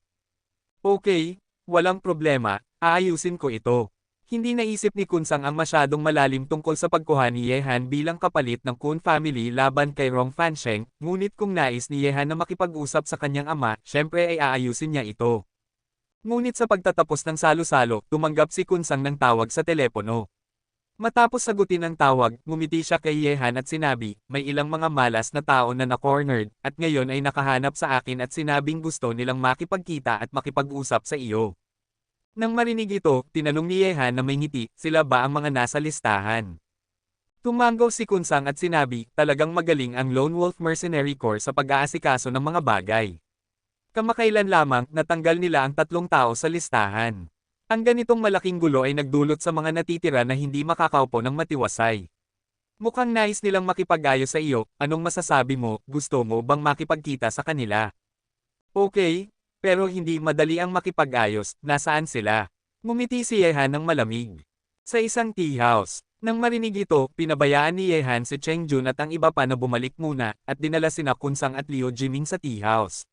Okay, walang problema, aayusin ko ito. Hindi naisip ni Kunsang ang masyadong malalim tungkol sa pagkuha ni Yehan bilang kapalit ng Kun family laban kay Rong Fansheng, ngunit kung nais ni Yehan na makipag-usap sa kanyang ama, syempre ay aayusin niya ito. Ngunit sa pagtatapos ng salo-salo, tumanggap si Kunsang ng tawag sa telepono. Matapos sagutin ang tawag, ngumiti siya kay Yehan at sinabi, may ilang mga malas na tao na na-cornered, at ngayon ay nakahanap sa akin at sinabing gusto nilang makipagkita at makipag-usap sa iyo. Nang marinig ito, tinanong ni Yehan na may ngiti, sila ba ang mga nasa listahan? Tumanggaw si Kunsang at sinabi, talagang magaling ang Lone Wolf Mercenary Corps sa pag-aasikaso ng mga bagay. Kamakailan lamang, natanggal nila ang 3 tao sa listahan. Ang ganitong malaking gulo ay nagdulot sa mga natitira na hindi makakaupo ng matiwasay. Mukhang nais nilang makipag-ayos sa iyo, anong masasabi mo, gusto mo bang makipagkita sa kanila? Okay, pero hindi madali ang makipag-ayos, nasaan sila? Ngumiti si Yehan ng malamig. Sa isang tea house. Nang marinig ito, pinabayaan ni Yehan si Cheng Jun at ang iba pa na bumalik muna, at dinala sina Kunsang at Liu Jiming sa tea house.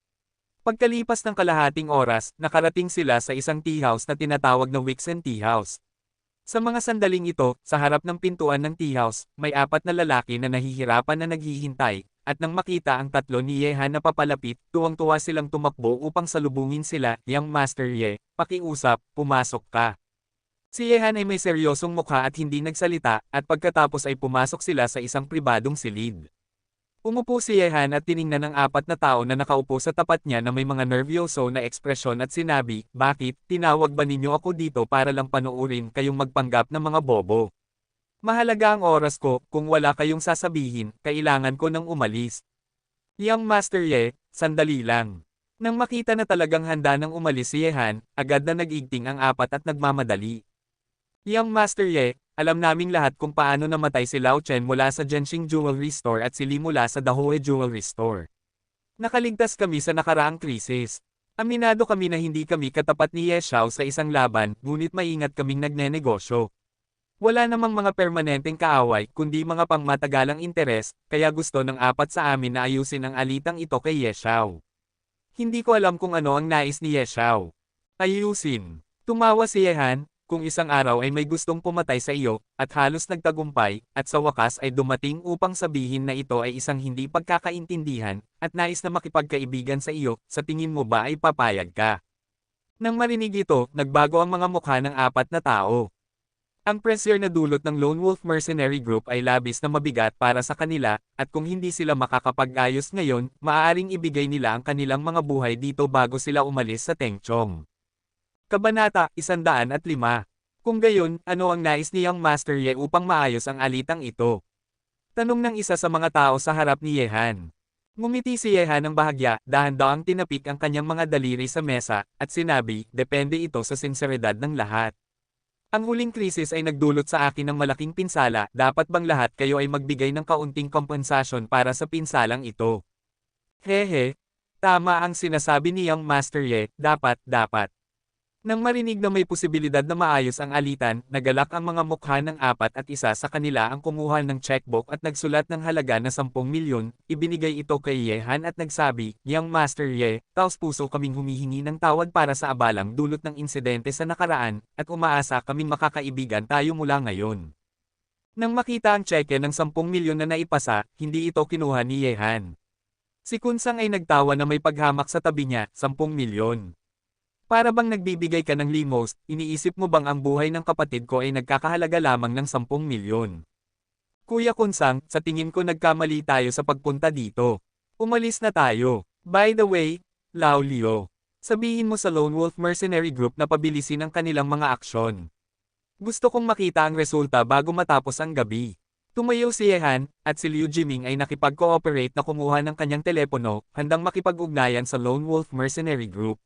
Pagkalipas ng kalahating oras, nakarating sila sa isang tea house na tinatawag na Wixen Tea House. Sa mga sandaling ito, sa harap ng pintuan ng tea house, may 4 na lalaki na nahihirapan na naghihintay, at nang makita ang 3 ni Yehan na papalapit, tuwang-tuwa silang tumakbo upang salubungin sila, Yang Master Ye, pakiusap, pumasok ka. Si Yehan ay may seryosong mukha at hindi nagsalita, at pagkatapos ay pumasok sila sa isang pribadong silid. Umupo si Yehan at tiningnan ang 4 na tao na nakaupo sa tapat niya na may mga nervyoso na ekspresyon at sinabi, bakit, tinawag ba ninyo ako dito para lang panoorin kayong magpanggap ng mga bobo? Mahalaga ang oras ko, kung wala kayong sasabihin, kailangan ko nang umalis. Young Master Ye, sandali lang. Nang makita na talagang handa nang umalis si Yehan, agad na nag-igting ang 4 at nagmamadali. Young Master Ye, alam naming lahat kung paano namatay si Lao Chen mula sa Genxing Jewelry Store at si Li mula sa Dahoe Jewelry Store. Nakaligtas kami sa nakaraang krisis. Aminado kami na hindi kami katapat ni Ye Xiao sa isang laban, ngunit maingat kaming nagnenegosyo. Wala namang mga permanenteng kaaway, kundi mga pangmatagalang interes, kaya gusto ng 4 sa amin na ayusin ang alitang ito kay Ye Xiao. Hindi ko alam kung ano ang nais ni Ye Xiao. Ayusin. Tumawa si Yehan, kung isang araw ay may gustong pumatay sa iyo, at halos nagtagumpay, at sa wakas ay dumating upang sabihin na ito ay isang hindi pagkakaintindihan, at nais na makipagkaibigan sa iyo, sa tingin mo ba ay papayag ka? Nang marinig ito, nagbago ang mga mukha ng apat na tao. Ang pressure na dulot ng Lone Wolf Mercenary Group ay labis na mabigat para sa kanila, at kung hindi sila makakapag-ayos ngayon, maaaring ibigay nila ang kanilang mga buhay dito bago sila umalis sa Tengchong. Kabanata 105. Kung gayon, ano ang nais ni Young Master Ye upang maayos ang alitang ito? Tanong ng isa sa mga tao sa harap ni Yehan. Ngumiti si Yehan ng bahagya, dahan-dahang tinapik ang kanyang mga daliri sa mesa, at sinabi, depende ito sa sinseridad ng lahat. Ang huling krisis ay nagdulot sa akin ng malaking pinsala, dapat bang lahat kayo ay magbigay ng kaunting kompensasyon para sa pinsalang ito? Hehe, tama ang sinasabi ni Young Master Ye, dapat. Nang marinig na may posibilidad na maayos ang alitan, nagalak ang mga mukha ng apat at isa sa kanila ang kumuha ng checkbook at nagsulat ng halaga na 10 milyon, ibinigay ito kay Yehan at nagsabi, Young Master Ye, taos-puso kaming humihingi ng tawad para sa abalang dulot ng insidente sa nakaraan, at umaasa kaming makakaibigan tayo mula ngayon. Nang makita ang tseke ng 10 milyon na naipasa, hindi ito kinuha ni Yehan. Si Kunsang ay nagtawa na may paghamak sa tabi niya, 10 milyon. Para bang nagbibigay ka ng limos, iniisip mo bang ang buhay ng kapatid ko ay nagkakahalaga lamang ng 10 milyon? Kuya Kunsang, sa tingin ko nagkamali tayo sa pagpunta dito. Umalis na tayo. By the way, Lao Leo, sabihin mo sa Lone Wolf Mercenary Group na pabilisin ang kanilang mga aksyon. Gusto kong makita ang resulta bago matapos ang gabi. Tumayo si Yehan, at si Liu Jiming ay nakipag-cooperate na kumuha ng kanyang telepono, handang makipag-ugnayan sa Lone Wolf Mercenary Group.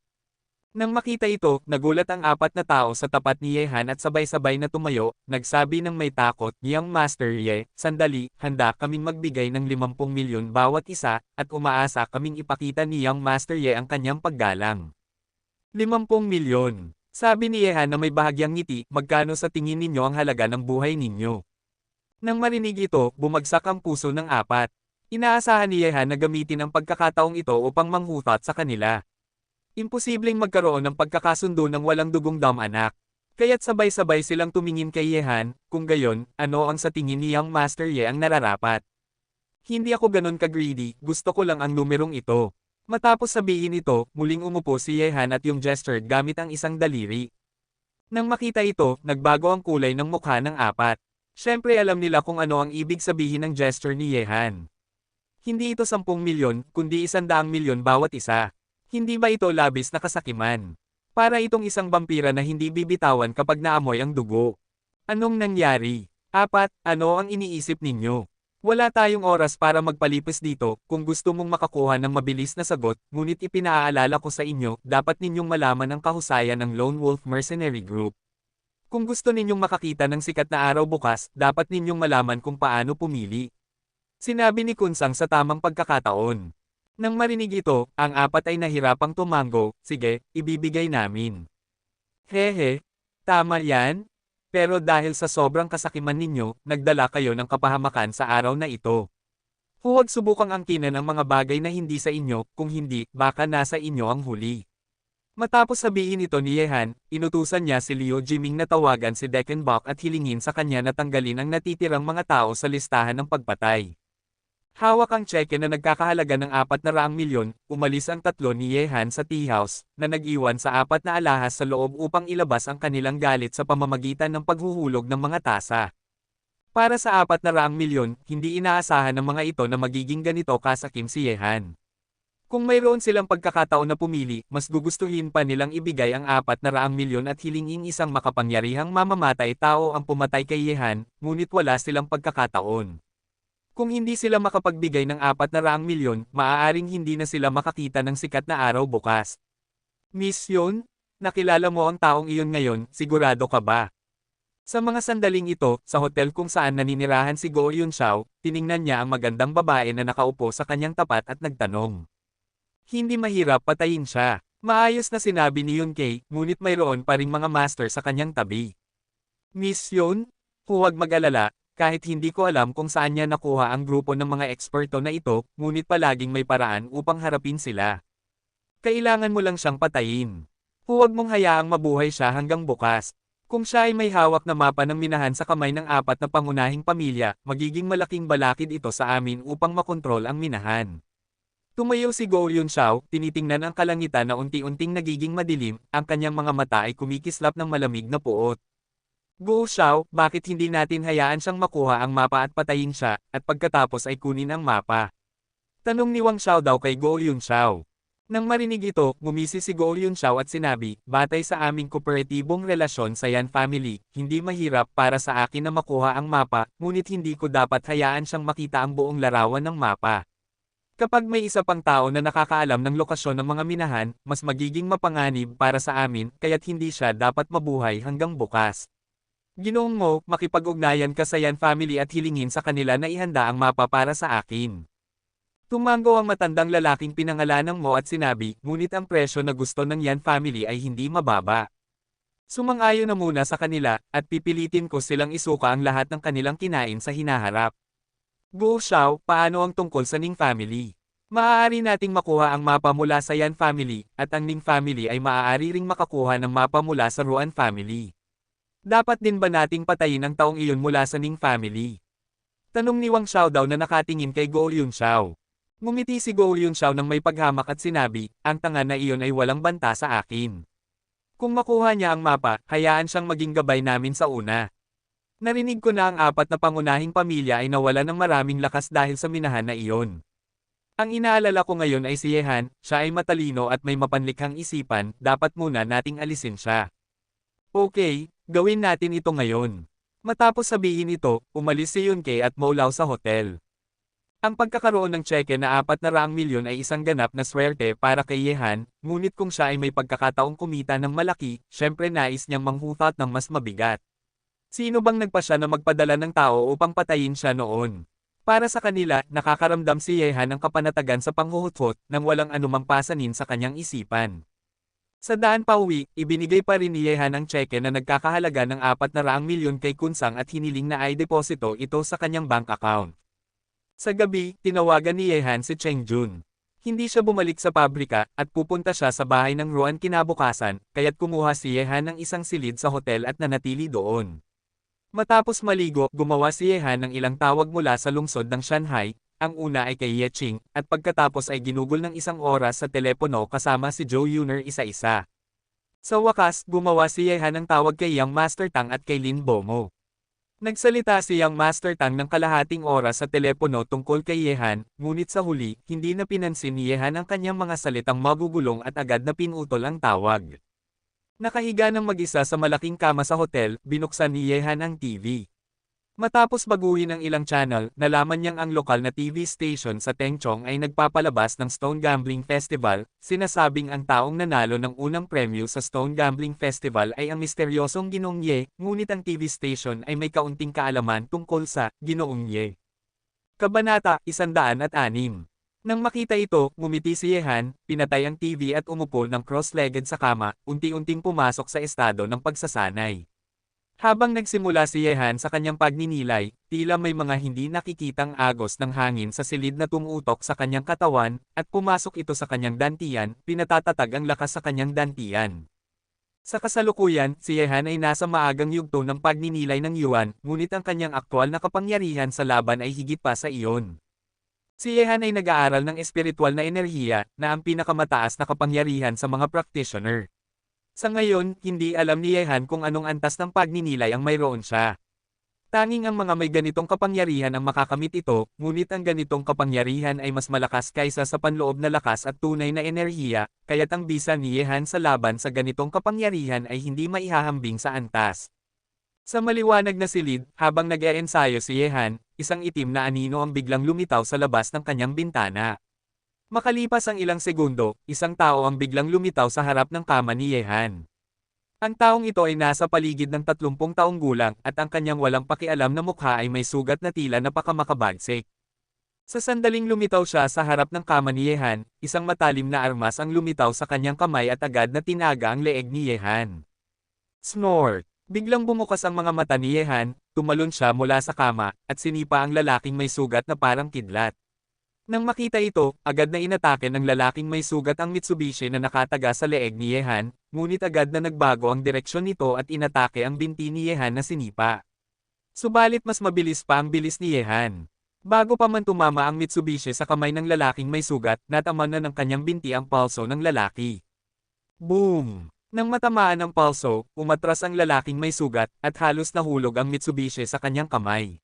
Nang makita ito, nagulat ang apat na tao sa tapat ni Yehan at sabay-sabay na tumayo, nagsabi ng may takot, Young Master Ye, sandali, handa kaming magbigay ng 50 milyon bawat isa, at umaasa kaming ipakita ni Young Master Ye ang kanyang paggalang. 50 milyon. Sabi ni Yehan na may bahagyang ngiti, magkano sa tingin ninyo ang halaga ng buhay ninyo? Nang marinig ito, bumagsak ang puso ng apat. Inaasahan ni Yehan na gamitin ang pagkakataong ito upang manghutat sa kanila. Imposibleng magkaroon ng pagkakasundo ng walang dugong dam-anak. Kaya't sabay-sabay silang tumingin kay Yehan, kung gayon, ano ang sa tingin ni Young Master Ye ang nararapat. Hindi ako ganon ka-greedy, gusto ko lang ang numerong ito. Matapos sabihin ito, muling umupo si Yehan at yung gestured gamit ang isang daliri. Nang makita ito, nagbago ang kulay ng mukha ng apat. Siyempre alam nila kung ano ang ibig sabihin ng gesture ni Yehan. Hindi ito 10 milyon, kundi 100 milyon bawat isa. Hindi ba ito labis na kasakiman? Para itong isang vampira na hindi bibitawan kapag naamoy ang dugo. Anong nangyari? Apat, ano ang iniisip ninyo? Wala tayong oras para magpalipos dito, kung gusto mong makakuha ng mabilis na sagot, ngunit ipinaalala ko sa inyo, dapat ninyong malaman ang kahusayan ng Lone Wolf Mercenary Group. Kung gusto ninyong makakita ng sikat na araw bukas, dapat ninyong malaman kung paano pumili. Sinabi ni Kunsang sa tamang pagkakataon. Nang marinig ito, ang apat ay nahirapang tumango, sige, ibibigay namin. Hehe, tama yan? Pero dahil sa sobrang kasakiman ninyo, nagdala kayo ng kapahamakan sa araw na ito. Huwag subukang angkinan ang mga bagay na hindi sa inyo, kung hindi, baka nasa inyo ang huli. Matapos sabihin ito ni Yehan, inutusan niya si Liu Jiming na tawagan si Deckenbach at hilingin sa kanya na tanggalin ang natitirang mga tao sa listahan ng pagpatay. Hawak ang tseke na nagkakahalaga ng 400 milyon, umalis ang tatlo ni Yehan sa tea house, na nag-iwan sa apat na alahas sa loob upang ilabas ang kanilang galit sa pamamagitan ng paghuhulog ng mga tasa. Para sa 400 milyon, hindi inaasahan ng mga ito na magiging ganito kasakim si Yehan. Kung mayroon silang pagkakataon na pumili, mas gugustuhin pa nilang ibigay ang 400 milyon at hilingin isang makapangyarihang mamamatay tao ang pumatay kay Yehan, ngunit wala silang pagkakataon. Kung hindi sila makapagbigay ng 400 milyon, maaaring hindi na sila makakita ng sikat na araw bukas. Misyon? Nakilala mo ang taong iyon ngayon, sigurado ka ba? Sa mga sandaling ito, sa hotel kung saan naninirahan si Go Yunxiao, tiningnan niya ang magandang babae na nakaupo sa kanyang tapat at nagtanong. Hindi mahirap patayin siya. Maayos na sinabi ni Yun Kei, ngunit mayroon pa ring mga master sa kanyang tabi. Misyon? Huwag mag-alala. Kahit hindi ko alam kung saan niya nakuha ang grupo ng mga eksperto na ito, ngunit palaging may paraan upang harapin sila. Kailangan mo lang siyang patayin. Huwag mong hayaang mabuhay siya hanggang bukas. Kung siya ay may hawak na mapa ng minahan sa kamay ng apat na pangunahing pamilya, magiging malaking balakid ito sa amin upang makontrol ang minahan. Tumayo si Go Yunxiao, tinitingnan ang kalangitan na unti-unting nagiging madilim, ang kanyang mga mata ay kumikislap ng malamig na puot. Go Xiao, bakit hindi natin hayaan siyang makuha ang mapa at patayin siya, at pagkatapos ay kunin ang mapa? Tanong ni Wang Xiao daw kay Go Yunxiao. Nang marinig ito, ngumisi si Go Yunxiao at sinabi, batay sa aming kooperatibong relasyon sa Yan family, hindi mahirap para sa akin na makuha ang mapa, ngunit hindi ko dapat hayaan siyang makita ang buong larawan ng mapa. Kapag may isa pang tao na nakakaalam ng lokasyon ng mga minahan, mas magiging mapanganib para sa amin, kaya't hindi siya dapat mabuhay hanggang bukas. Ginoong Mo, makipag-ugnayan ka sa Yan family at hilingin sa kanila na ihanda ang mapa para sa akin. Tumango ang matandang lalaking pinangalanan Mo at sinabi, ngunit ang presyo na gusto ng Yan family ay hindi mababa. Sumang-ayon na muna sa kanila, at pipilitin ko silang isuka ang lahat ng kanilang kinain sa hinaharap. Go Xiao, paano ang tungkol sa Ning family? Maaari nating makuha ang mapa mula sa Yan family, at ang Ning family ay maaari ring makakuha ng mapa mula sa Ruan family. Dapat din ba nating patayin ang taong iyon mula sa Ning family? Tanong ni Wang Xiao daw na nakatingin kay Go Yunxiao. Ngumiti si Go Yunxiao nang may paghamak at sinabi, ang tanga na iyon ay walang banta sa akin. Kung makuha niya ang mapa, hayaan siyang maging gabay namin sa una. Narinig ko na ang apat na pangunahing pamilya ay nawala ng maraming lakas dahil sa minahan na iyon. Ang inaalala ko ngayon ay si Yehan, siya ay matalino at may mapanlikhang isipan, dapat muna nating alisin siya. Okay, gawin natin ito ngayon. Matapos sabihin ito, umalis si Yunkei at Moulaw sa hotel. Ang pagkakaroon ng tseke na 400 milyon ay isang ganap na swerte para kay Yehan, ngunit kung siya ay may pagkakataong kumita ng malaki, syempre nais niyang manghutot ng mas mabigat. Sino bang nagpasya na magpadala ng tao upang patayin siya noon? Para sa kanila, nakakaramdam si Yehan ng kapanatagan sa panghuhutot nang walang anumang pasanin sa kanyang isipan. Sa daan pauwi, ibinigay pa rin ni Yehan ang tseke na nagkakahalaga ng 400 milyon kay Kunsang at hiniling na ay deposito ito sa kanyang bank account. Sa gabi, tinawagan ni Yehan si Cheng Jun. Hindi siya bumalik sa pabrika, at pupunta siya sa bahay ng Ruan kinabukasan, kaya't kumuha si Yehan ng isang silid sa hotel at nanatili doon. Matapos maligo, gumawa si Yehan ng ilang tawag mula sa lungsod ng Shanghai, ang una ay kay Ye Qing, at pagkatapos ay ginugol ng isang oras sa telepono kasama si Zhou Yuner isa-isa. Sa wakas, gumawa si Yehan ng tawag kay Yang Master Tang at kay Lin Bomo. Nagsalita si Yang Master Tang ng kalahating oras sa telepono tungkol kay Yehan, ngunit sa huli, hindi na pinansin ni Yehan ang kanyang mga salitang magugulong at agad na pinutol ang tawag. Nakahiga ng mag-isa sa malaking kama sa hotel, binuksan ni Yehan ang TV. Matapos baguhin ang ilang channel, nalaman niyang ang lokal na TV station sa Tengchong ay nagpapalabas ng Stone Gambling Festival, sinasabing ang taong nanalo ng unang premyo sa Stone Gambling Festival ay ang misteryosong Ginoong Ye, ngunit ang TV station ay may kaunting kaalaman tungkol sa Ginoong Ye. Kabanata 106. Nang makita ito, ngumiti si Yehan, pinatay ang TV at umupo ng cross-legged sa kama, unti-unting pumasok sa estado ng pagsasanay. Habang nagsimula si Yehan sa kanyang pagninilay, tila may mga hindi nakikitang agos ng hangin sa silid na tumutok sa kanyang katawan, at pumasok ito sa kanyang dantian, pinatatatag ang lakas sa kanyang dantian. Sa kasalukuyan, si Yehan ay nasa maagang yugto ng pagninilay ng Yuan, ngunit ang kanyang aktwal na kapangyarihan sa laban ay higit pa sa iyon. Si Yehan ay nag-aaral ng espiritual na enerhiya, na ang pinakamataas na kapangyarihan sa mga practitioner. Sa ngayon, hindi alam ni Yehan kung anong antas ng pagninilay ang mayroon siya. Tanging ang mga may ganitong kapangyarihan ang makakamit ito, ngunit ang ganitong kapangyarihan ay mas malakas kaysa sa panloob na lakas at tunay na enerhiya, kaya't ang bisa ni Yehan sa laban sa ganitong kapangyarihan ay hindi maihahambing sa antas. Sa maliwanag na silid, habang nag-eensayo si Yehan, isang itim na anino ang biglang lumitaw sa labas ng kanyang bintana. Makalipas ang ilang segundo, isang tao ang biglang lumitaw sa harap ng kama ni Yehan. Ang taong ito ay nasa paligid ng 30 taong gulang at ang kanyang walang pakialam na mukha ay may sugat na tila napakamakabagsik. Sa sandaling lumitaw siya sa harap ng kama ni Yehan, isang matalim na armas ang lumitaw sa kanyang kamay at agad na tinaga ang leeg ni Yehan. Snort! Biglang bumukas ang mga mata ni Yehan, tumalon siya mula sa kama, at sinipa ang lalaking may sugat na parang kidlat. Nang makita ito, agad na inatake ng lalaking may sugat ang Mitsubishi na nakataga sa leeg ni Yehan, ngunit agad na nagbago ang direksyon nito at inatake ang binti ni Yehan na sinipa. Subalit mas mabilis pa ang bilis ni Yehan. Bago pa man tumama ang Mitsubishi sa kamay ng lalaking may sugat, natama na ng kanyang binti ang palso ng lalaki. Boom! Nang matamaan ang palso, umatras ang lalaking may sugat, at halos nahulog ang Mitsubishi sa kanyang kamay.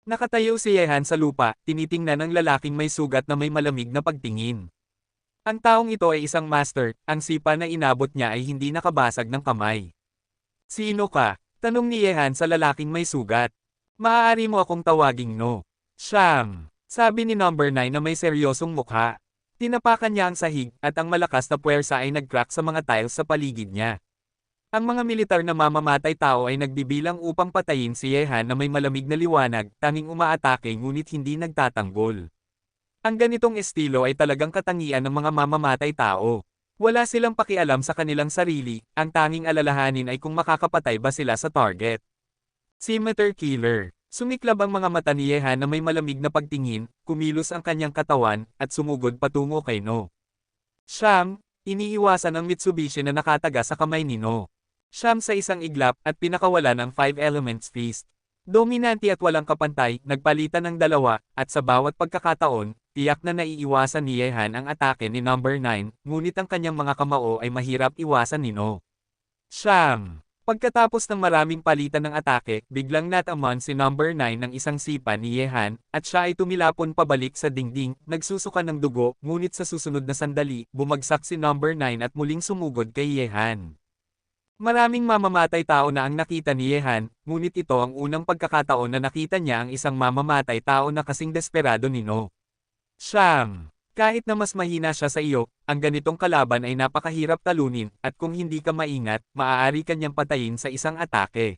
Nakatayo si Yehan sa lupa, tinitingnan ng lalaking may sugat na may malamig na pagtingin. Ang taong ito ay isang master, ang sipa na inabot niya ay hindi nakabasag ng kamay. Sino ka? Tanong ni Yehan sa lalaking may sugat. Maaari mo akong tawaging no. Siyam. Sabi ni number 9 na may seryosong mukha. Tinapakan niya ang sahig, at ang malakas na puwersa ay nag-crack sa mga tiles sa paligid niya. Ang mga militar na mamamatay tao ay nagbibilang upang patayin si Yehan na may malamig na liwanag, tanging umaatake ngunit hindi nagtatanggol. Ang ganitong estilo ay talagang katangian ng mga mamamatay tao. Wala silang pakialam sa kanilang sarili, ang tanging alalahanin ay kung makakapatay ba sila sa target. Scimitar Killer. Sumiklab ang mga mata ni Yehan na may malamig na pagtingin, kumilos ang kanyang katawan, at sumugod patungo kay No. Siyam, iniiwasan ang Mitsubishi na nakataga sa kamay ni No. Siyam sa isang iglap at pinakawala ng 5 Elements Feast. Dominante at walang kapantay, nagpalitan ng dalawa, at sa bawat pagkakataon, tiyak na naiiwasan ni Yehan ang atake ni number 9, ngunit ang kanyang mga kamao ay mahirap iwasan ni No. Siyam. Pagkatapos ng maraming palitan ng atake, biglang natamon si number 9 ng isang sipa ni Yehan, at siya ay tumilapon pabalik sa dingding, nagsusuka ng dugo, ngunit sa susunod na sandali, bumagsak si number 9 at muling sumugod kay Yehan. Maraming mamamatay tao na ang nakita ni Yehan, ngunit ito ang unang pagkakataon na nakita niya ang isang mamamatay tao na kasing desperado ni No. Siyam. Kahit na mas mahina siya sa iyo, ang ganitong kalaban ay napakahirap talunin, at kung hindi ka maingat, maaari kanyang patayin sa isang atake.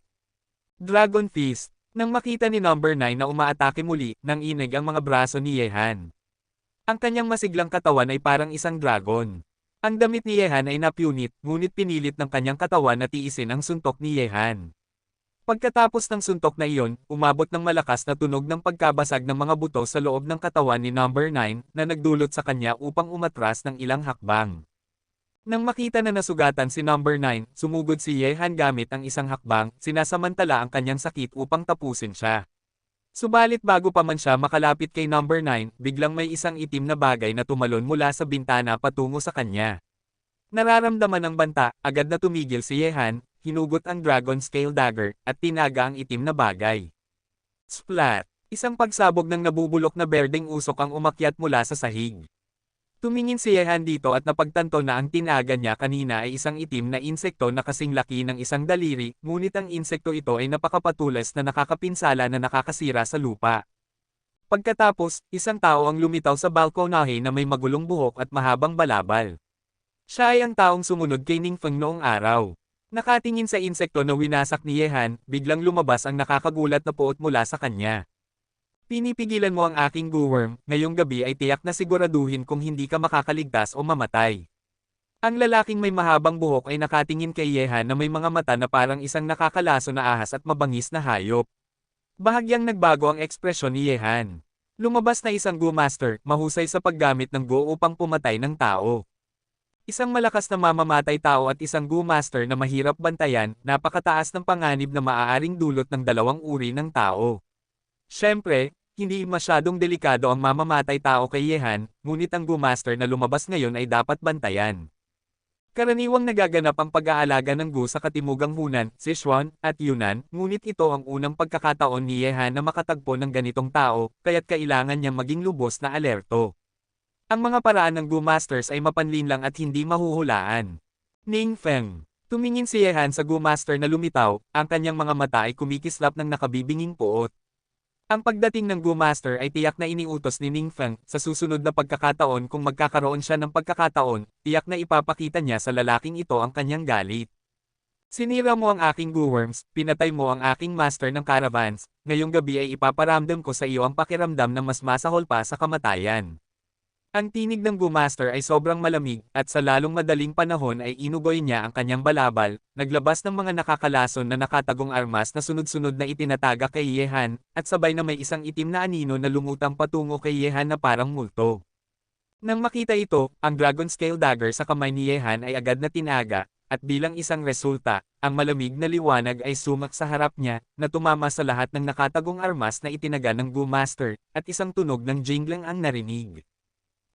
Dragon Fist. Nang makita ni number 9 na umaatake muli, nang inig ang mga braso ni Yehan. Ang kanyang masiglang katawan ay parang isang dragon. Ang damit ni Yehan ay napunit, ngunit pinilit ng kanyang katawan na tiisin ang suntok ni Yehan. Pagkatapos ng suntok na iyon, umabot ng malakas na tunog ng pagkabasag ng mga buto sa loob ng katawan ni number 9 na nagdulot sa kanya upang umatras ng ilang hakbang. Nang makita na nasugatan si number 9, sumugod si Yehan gamit ang isang hakbang, sinasamantala ang kanyang sakit upang tapusin siya. Subalit bago pa man siya makalapit kay number 9, biglang may isang itim na bagay na tumalon mula sa bintana patungo sa kanya. Nararamdaman ng banta, agad na tumigil si Yehan, hinugot ang Dragon Scale Dagger, at tinaga ang itim na bagay. Splat! Isang pagsabog ng nabubulok na berdeng usok ang umakyat mula sa sahig. Tumingin si Yehan dito at napagtanto na ang tinaga niya kanina ay isang itim na insekto na kasing laki ng isang daliri, ngunit ang insekto ito ay napakapatulas na nakakapinsala na nakakasira sa lupa. Pagkatapos, isang tao ang lumitaw sa balkonahe na may magulong buhok at mahabang balabal. Siya ay ang taong sumunod kay Ningfeng noong araw. Nakatingin sa insekto na winasak ni Yehan, biglang lumabas ang nakakagulat na puot mula sa kanya. Pinipigilan mo ang aking gooworm, ngayong gabi ay tiyak na siguraduhin kung hindi ka makakaligtas o mamatay. Ang lalaking may mahabang buhok ay nakatingin kay Yehan na may mga mata na parang isang nakakalaso na ahas at mabangis na hayop. Bahagyang nagbago ang ekspresyon ni Yehan. Lumabas na isang Goo Master, mahusay sa paggamit ng Goo upang pumatay ng tao. Isang malakas na mamamatay tao at isang Goo Master na mahirap bantayan, napakataas ng panganib na maaaring dulot ng dalawang uri ng tao. Siyempre, hindi masyadong delikado ang mamamatay tao kay Yehan, ngunit ang Goo Master na lumabas ngayon ay dapat bantayan. Karaniwang nagaganap ang pag-aalaga ng Goo sa katimugang Hunan, Sichuan, at Yunnan, ngunit ito ang unang pagkakataon ni Yehan na makatagpo ng ganitong tao, kaya't kailangan niyang maging lubos na alerto. Ang mga paraan ng Goo Masters ay mapanlinlang at hindi mahuhulaan. Ningfeng. Tumingin si Yehan sa Goo Master na lumitaw, ang kanyang mga mata ay kumikislap ng nakabibinging puot. Ang pagdating ng Goo Master ay tiyak na iniutos ni Ningfeng, sa susunod na pagkakataon kung magkakaroon siya ng pagkakataon, tiyak na ipapakita niya sa lalaking ito ang kanyang galit. Sinira mo ang aking Gooworms, pinatay mo ang aking master ng caravans, ngayong gabi ay ipaparamdam ko sa iyo ang pakiramdam na mas masahol pa sa kamatayan. Ang tinig ng Go-Master ay sobrang malamig, at sa lalong madaling panahon ay inugoy niya ang kanyang balabal, naglabas ng mga nakakalason na nakatagong armas na sunod-sunod na itinataga kay Yehan, at sabay na may isang itim na anino na lumutang patungo kay Yehan na parang multo. Nang makita ito, ang Dragon Scale Dagger sa kamay ni Yehan ay agad na tinaga, at bilang isang resulta, ang malamig na liwanag ay sumak sa harap niya, na tumama sa lahat ng nakatagong armas na itinaga ng Go-Master, at isang tunog ng jingling ang narinig.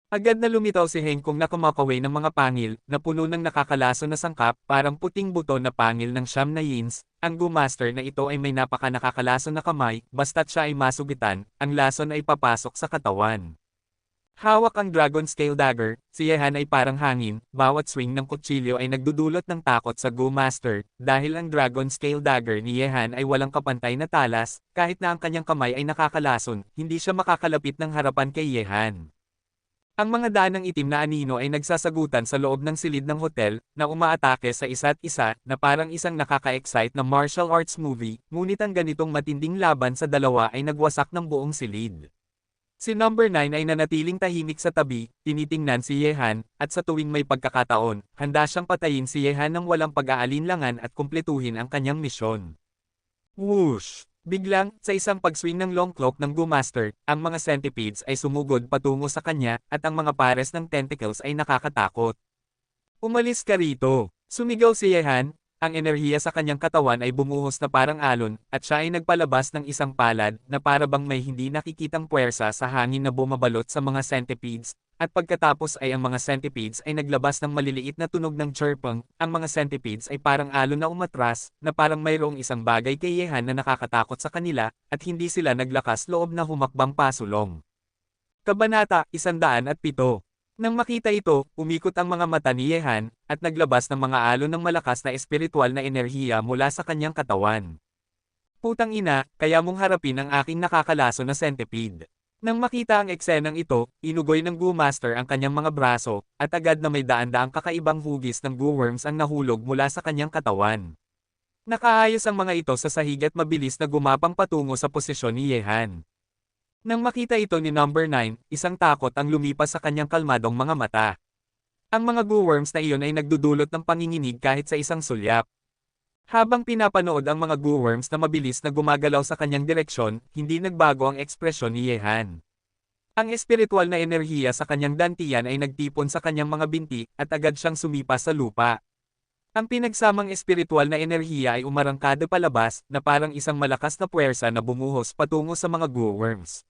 Agad na lumitaw si Heng Kong na kumakaway ng mga pangil, na puno ng nakakalason na sangkap, parang puting buto na pangil ng siyam na yins. Ang Go-Master na ito ay may napaka nakakalason na kamay, basta't siya ay masugitan, ang lason ay papasok sa katawan. Hawak ang Dragon Scale Dagger, si Yehan ay parang hangin, bawat swing ng kutsilyo ay nagdudulot ng takot sa Go-Master, dahil ang Dragon Scale Dagger ni Yehan ay walang kapantay na talas, kahit na ang kanyang kamay ay nakakalason, hindi siya makakalapit ng harapan kay Yehan. Ang mga daang itim na anino ay nagsasagutan sa loob ng silid ng hotel, na umaatake sa isa't isa, na parang isang nakaka-excite na martial arts movie, ngunit ang ganitong matinding laban sa dalawa ay nagwasak ng buong silid. Si number 9 ay nanatiling tahimik sa tabi, tinitingnan si Yehan, at sa tuwing may pagkakataon, handa siyang patayin si Yehan nang walang pag-aalinlangan at kumpletuhin ang kanyang misyon. Whoosh! Biglang, sa isang pagswing ng long cloak ng Go-Master, ang mga centipedes ay sumugod patungo sa kanya, at ang mga pares ng tentacles ay nakakatakot. Umalis ka rito! Sumigaw si Yehan, ang enerhiya sa kanyang katawan ay bumuhos na parang alon, at siya ay nagpalabas ng isang palad, na para bang may hindi nakikitang puwersa sa hangin na bumabalot sa mga centipedes, at pagkatapos ay ang mga centipedes ay naglabas ng maliliit na tunog ng chirping. Ang mga centipedes ay parang alon na umatras, na parang mayroong isang bagay kay Yehan na nakakatakot sa kanila, at hindi sila naglakas loob na humakbang pasulong. Kabanata 107. Nang makita ito, umikot ang mga mata ni Yehan, at naglabas ng mga alon ng malakas na espiritual na enerhiya mula sa kanyang katawan. Putang ina, kaya mong harapin ang aking nakakalaso na centipede. Nang makita ang eksenang ito, inugoy ng Go-Master ang kanyang mga braso, at agad na may daan-daang kakaibang hugis ng Go-Worms ang nahulog mula sa kanyang katawan. Nakaayos ang mga ito sa sahig at mabilis na gumapang patungo sa posisyon ni Yehan. Nang makita ito ni number 9, isang takot ang lumipas sa kanyang kalmadong mga mata. Ang mga Go-Worms na iyon ay nagdudulot ng panginginig kahit sa isang sulyap. Habang pinapanood ang mga Go-Worms na mabilis na gumagalaw sa kanyang direksyon, hindi nagbago ang ekspresyon ni Yehan. Ang espiritual na enerhiya sa kanyang dantian ay nagtipon sa kanyang mga binti, at agad siyang sumipa sa lupa. Ang pinagsamang espiritual na enerhiya ay umarangkada palabas, na parang isang malakas na puwersa na bumuhos patungo sa mga Go-Worms.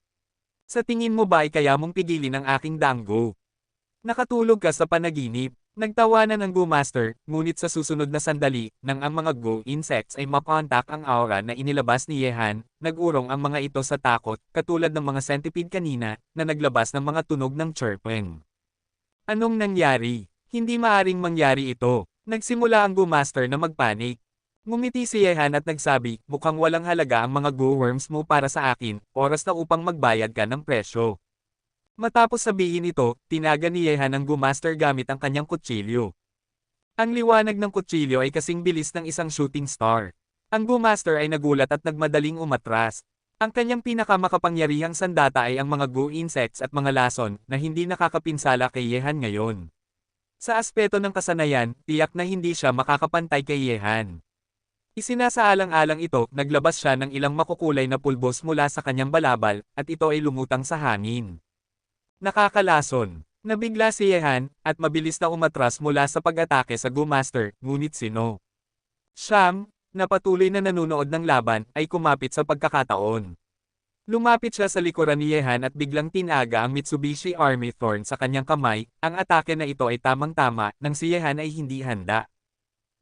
Sa tingin mo ba ay kaya mong pigilin ang aking danggo? Nakatulog ka sa panaginip. Nagtawanan ang Go-Master, ngunit sa susunod na sandali, nang ang mga Go-Insects ay makontak ang aura na inilabas ni Yehan, nag-urong ang mga ito sa takot, katulad ng mga centipede kanina, na naglabas ng mga tunog ng chirping. Anong nangyari? Hindi maaring mangyari ito. Nagsimula ang Go-Master na magpanik. Ngumiti si Yehan at nagsabi, mukhang walang halaga ang mga Go-Worms mo para sa akin, oras na upang magbayad ka ng presyo. Matapos sabihin ito, tinaga ni Yehan ang Go-Master gamit ang kanyang kutsilyo. Ang liwanag ng kutsilyo ay kasing bilis ng isang shooting star. Ang Go-Master ay nagulat at nagmadaling umatras. Ang kanyang pinakamakapangyarihang sandata ay ang mga Go-Insects at mga lason, na hindi nakakapinsala kay Yehan ngayon. Sa aspeto ng kasanayan, tiyak na hindi siya makakapantay kay Yehan. Isinasaalang-alang ito, naglabas siya ng ilang makukulay na pulbos mula sa kanyang balabal, at ito ay lumutang sa hangin. Nakakalason. Nabigla si Yehan, at mabilis na umatras mula sa pag-atake sa Go-Master, ngunit sino? Siyam, na patuloy na nanunood ng laban, ay kumapit sa pagkakataon. Lumapit siya sa likuran ni Yehan at biglang tinaga ang Mitsubishi Army Thorn sa kanyang kamay. Ang atake na ito ay tamang-tama, nang si Yehan ay hindi handa.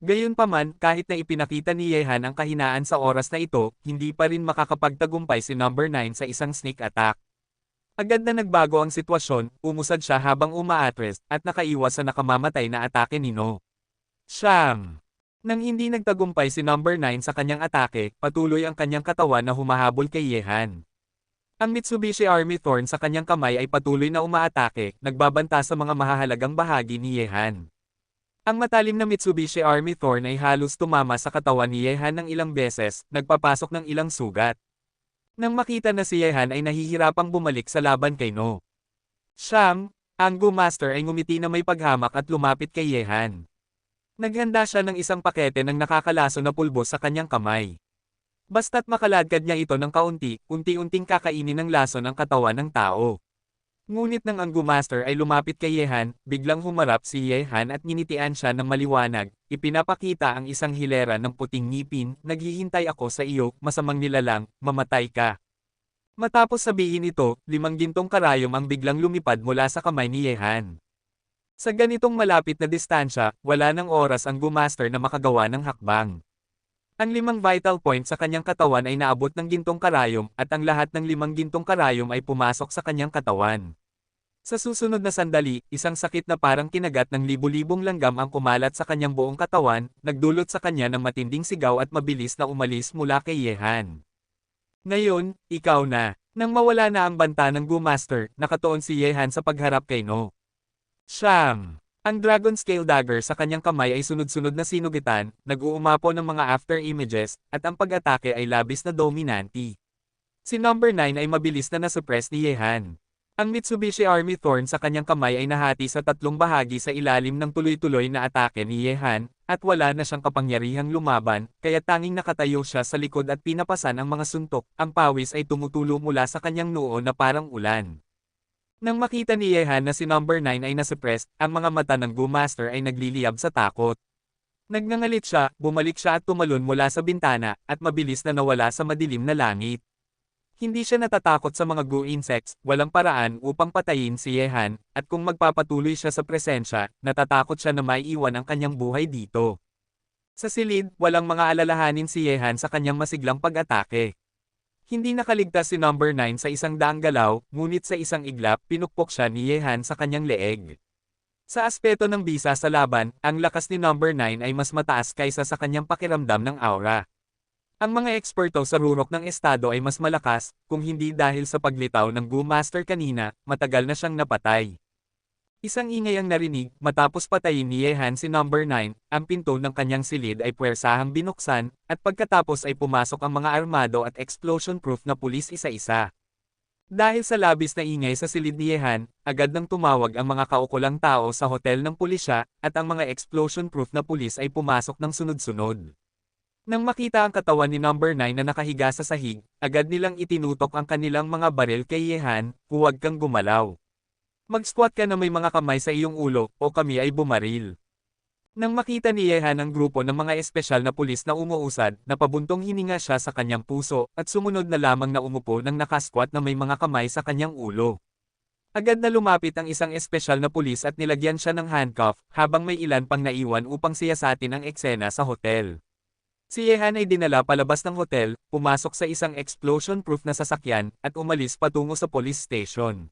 Gayunpaman, kahit na ipinakita ni Yehan ang kahinaan sa oras na ito, hindi pa rin makakapagtagumpay si number 9 sa isang sneak attack. Agad na nagbago ang sitwasyon, umusad siya habang umaatres, at nakaiwas sa nakamamatay na atake ni No. Siyam. Nang hindi nagtagumpay si number 9 sa kanyang atake, patuloy ang kanyang katawan na humahabol kay Yehan. Ang Mitsubishi Army Thorn sa kanyang kamay ay patuloy na umaatake, nagbabanta sa mga mahahalagang bahagi ni Yehan. Ang matalim na Mitsubishi Army Thorn ay halos tumama sa katawan ni Yehan ng ilang beses, nagpapasok ng ilang sugat. Nang makita na si Yehan ay nahihirapang bumalik sa laban kay No. Siyam, Ang Go Master ay ngumiti na may paghamak at lumapit kay Yehan. Naghanda siya ng isang pakete ng nakakalaso na pulbo sa kanyang kamay. Basta't makaladkad niya ito ng kaunti, unti-unting kakainin ng laso ng katawan ng tao. Ngunit nang ang Go Master ay lumapit kay Yehan, biglang humarap si Yehan at nginitian siya ng maliwanag, ipinapakita ang isang hilera ng puting ngipin, naghihintay ako sa iyo, masamang nilalang, mamatay ka. Matapos sabihin ito, 5 gintong karayom ang biglang lumipad mula sa kamay ni Yehan. Sa ganitong malapit na distansya, wala ng oras ang Go Master na makagawa ng hakbang. Ang 5 vital point sa kanyang katawan ay naabot ng gintong karayom at ang lahat ng 5 gintong karayom ay pumasok sa kanyang katawan. Sa susunod na sandali, isang sakit na parang kinagat ng libu-libong langgam ang kumalat sa kanyang buong katawan, nagdulot sa kanya ng matinding sigaw at mabilis na umalis mula kay Yehan. Ngayon, ikaw na. Nang mawala na ang banta ng Go Master, nakatuon si Yehan sa pagharap kay No. Siyam. Ang Dragon Scale Dagger sa kanyang kamay ay sunod-sunod na sinugitan, nag-uumapo ng mga after images, at ang pag-atake ay labis na dominanti. Si number 9 ay mabilis na nasuppress ni Yehan. Ang Mitsubishi Army Thorn sa kanyang kamay ay nahati sa 3 bahagi sa ilalim ng tuloy-tuloy na atake ni Yehan, at wala na siyang kapangyarihang lumaban, kaya tanging nakatayo siya sa likod at pinapasan ang mga suntok, ang pawis ay tumutulo mula sa kanyang noo na parang ulan. Nang makita ni Yehan na si number 9 ay nasuppress, ang mga mata ng Go Master ay nagliliyab sa takot. Nagngangalit siya, bumalik siya at tumalon mula sa bintana, at mabilis na nawala sa madilim na langit. Hindi siya natatakot sa mga Go insects, walang paraan upang patayin si Yehan, at kung magpapatuloy siya sa presensya, natatakot siya na maiiwan ang kanyang buhay dito. Sa silid, walang mga alalahanin si Yehan sa kanyang masiglang pag-atake. Hindi nakaligtas si number 9 sa isang daang galaw, ngunit sa isang iglap, pinukpok siya ni Yehan sa kanyang leeg. Sa aspeto ng bisa sa laban, ang lakas ni number 9 ay mas mataas kaysa sa kanyang pakiramdam ng aura. Ang mga eksperto sa rurok ng estado ay mas malakas, kung hindi dahil sa paglitaw ng Go Master kanina, matagal na siyang napatay. Isang ingay ang narinig, matapos patayin ni Yehan si number 9, ang pinto ng kanyang silid ay puwersahang binuksan, at pagkatapos ay pumasok ang mga armado at explosion-proof na pulis isa-isa. Dahil sa labis na ingay sa silid ni Yehan, agad nang tumawag ang mga kaukulang tao sa hotel ng pulisya, at ang mga explosion-proof na pulis ay pumasok ng sunod-sunod. Nang makita ang katawan ni number 9 na nakahiga sa sahig, agad nilang itinutok ang kanilang mga baril kay Yehan, huwag kang gumalaw. Mag-squat ka na may mga kamay sa iyong ulo, o kami ay bumaril. Nang makita ni Yehan ang grupo ng mga espesyal na pulis na umuusad, napabuntong hininga siya sa kanyang puso, at sumunod na lamang na umupo ng nakasquat na may mga kamay sa kanyang ulo. Agad na lumapit ang isang espesyal na pulis at nilagyan siya ng handcuff, habang may ilan pang naiwan upang siyasatin ang eksena sa hotel. Si Yehan ay dinala palabas ng hotel, pumasok sa isang explosion-proof na sasakyan, at umalis patungo sa police station.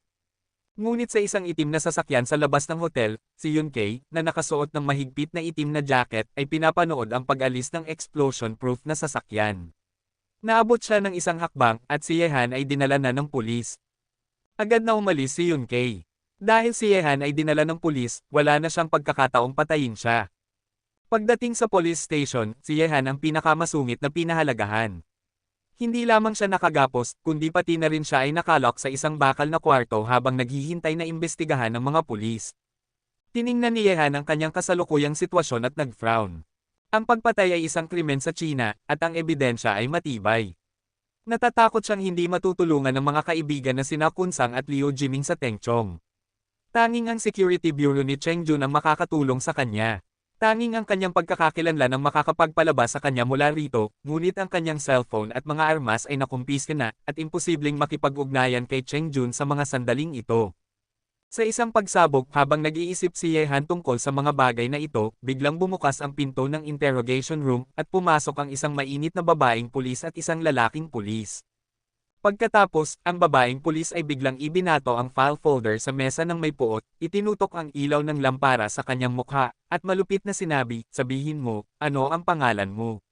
Ngunit sa isang itim na sasakyan sa labas ng hotel, si Yunkei, na nakasuot ng mahigpit na itim na jacket, ay pinapanood ang pag-alis ng explosion-proof na sasakyan. Naabot siya ng isang hakbang, at si Yehan ay dinala na ng pulis. Agad na umalis si Yunkei. Dahil si Yehan ay dinala ng pulis, wala na siyang pagkakataong patayin siya. Pagdating sa police station, si Yehan ang pinakamasungit na pinahalagahan. Hindi lamang siya nakagapos, kundi pati na rin siya ay nakalok sa isang bakal na kwarto habang naghihintay na imbestigahan ng mga pulis. Tiningnan ni Yehan ang kanyang kasalukuyang sitwasyon at nag-frown. Ang pagpatay ay isang krimen sa China, at ang ebidensya ay matibay. Natatakot siyang hindi matutulungan ng mga kaibigan na sina Kunsang at Liu Jiming sa Tengchong. Tanging ang Security Bureau ni Cheng Jun ang makakatulong sa kanya. Tanging ang kanyang pagkakakilanlan ang makakapagpalabas sa kanya mula rito, ngunit ang kanyang cellphone at mga armas ay nakumpiska na, at imposibleng makipag-ugnayan kay Cheng Jun sa mga sandaling ito. Sa isang pagsabog habang nag-iisip si Yehan tungkol sa mga bagay na ito, biglang bumukas ang pinto ng interrogation room, at pumasok ang isang mainit na babaeng pulis at isang lalaking pulis. Pagkatapos, ang babaeng pulis ay biglang ibinato ang file folder sa mesa ng may puot, itinutok ang ilaw ng lampara sa kanyang mukha, at malupit na sinabi, sabihin mo, ano ang pangalan mo?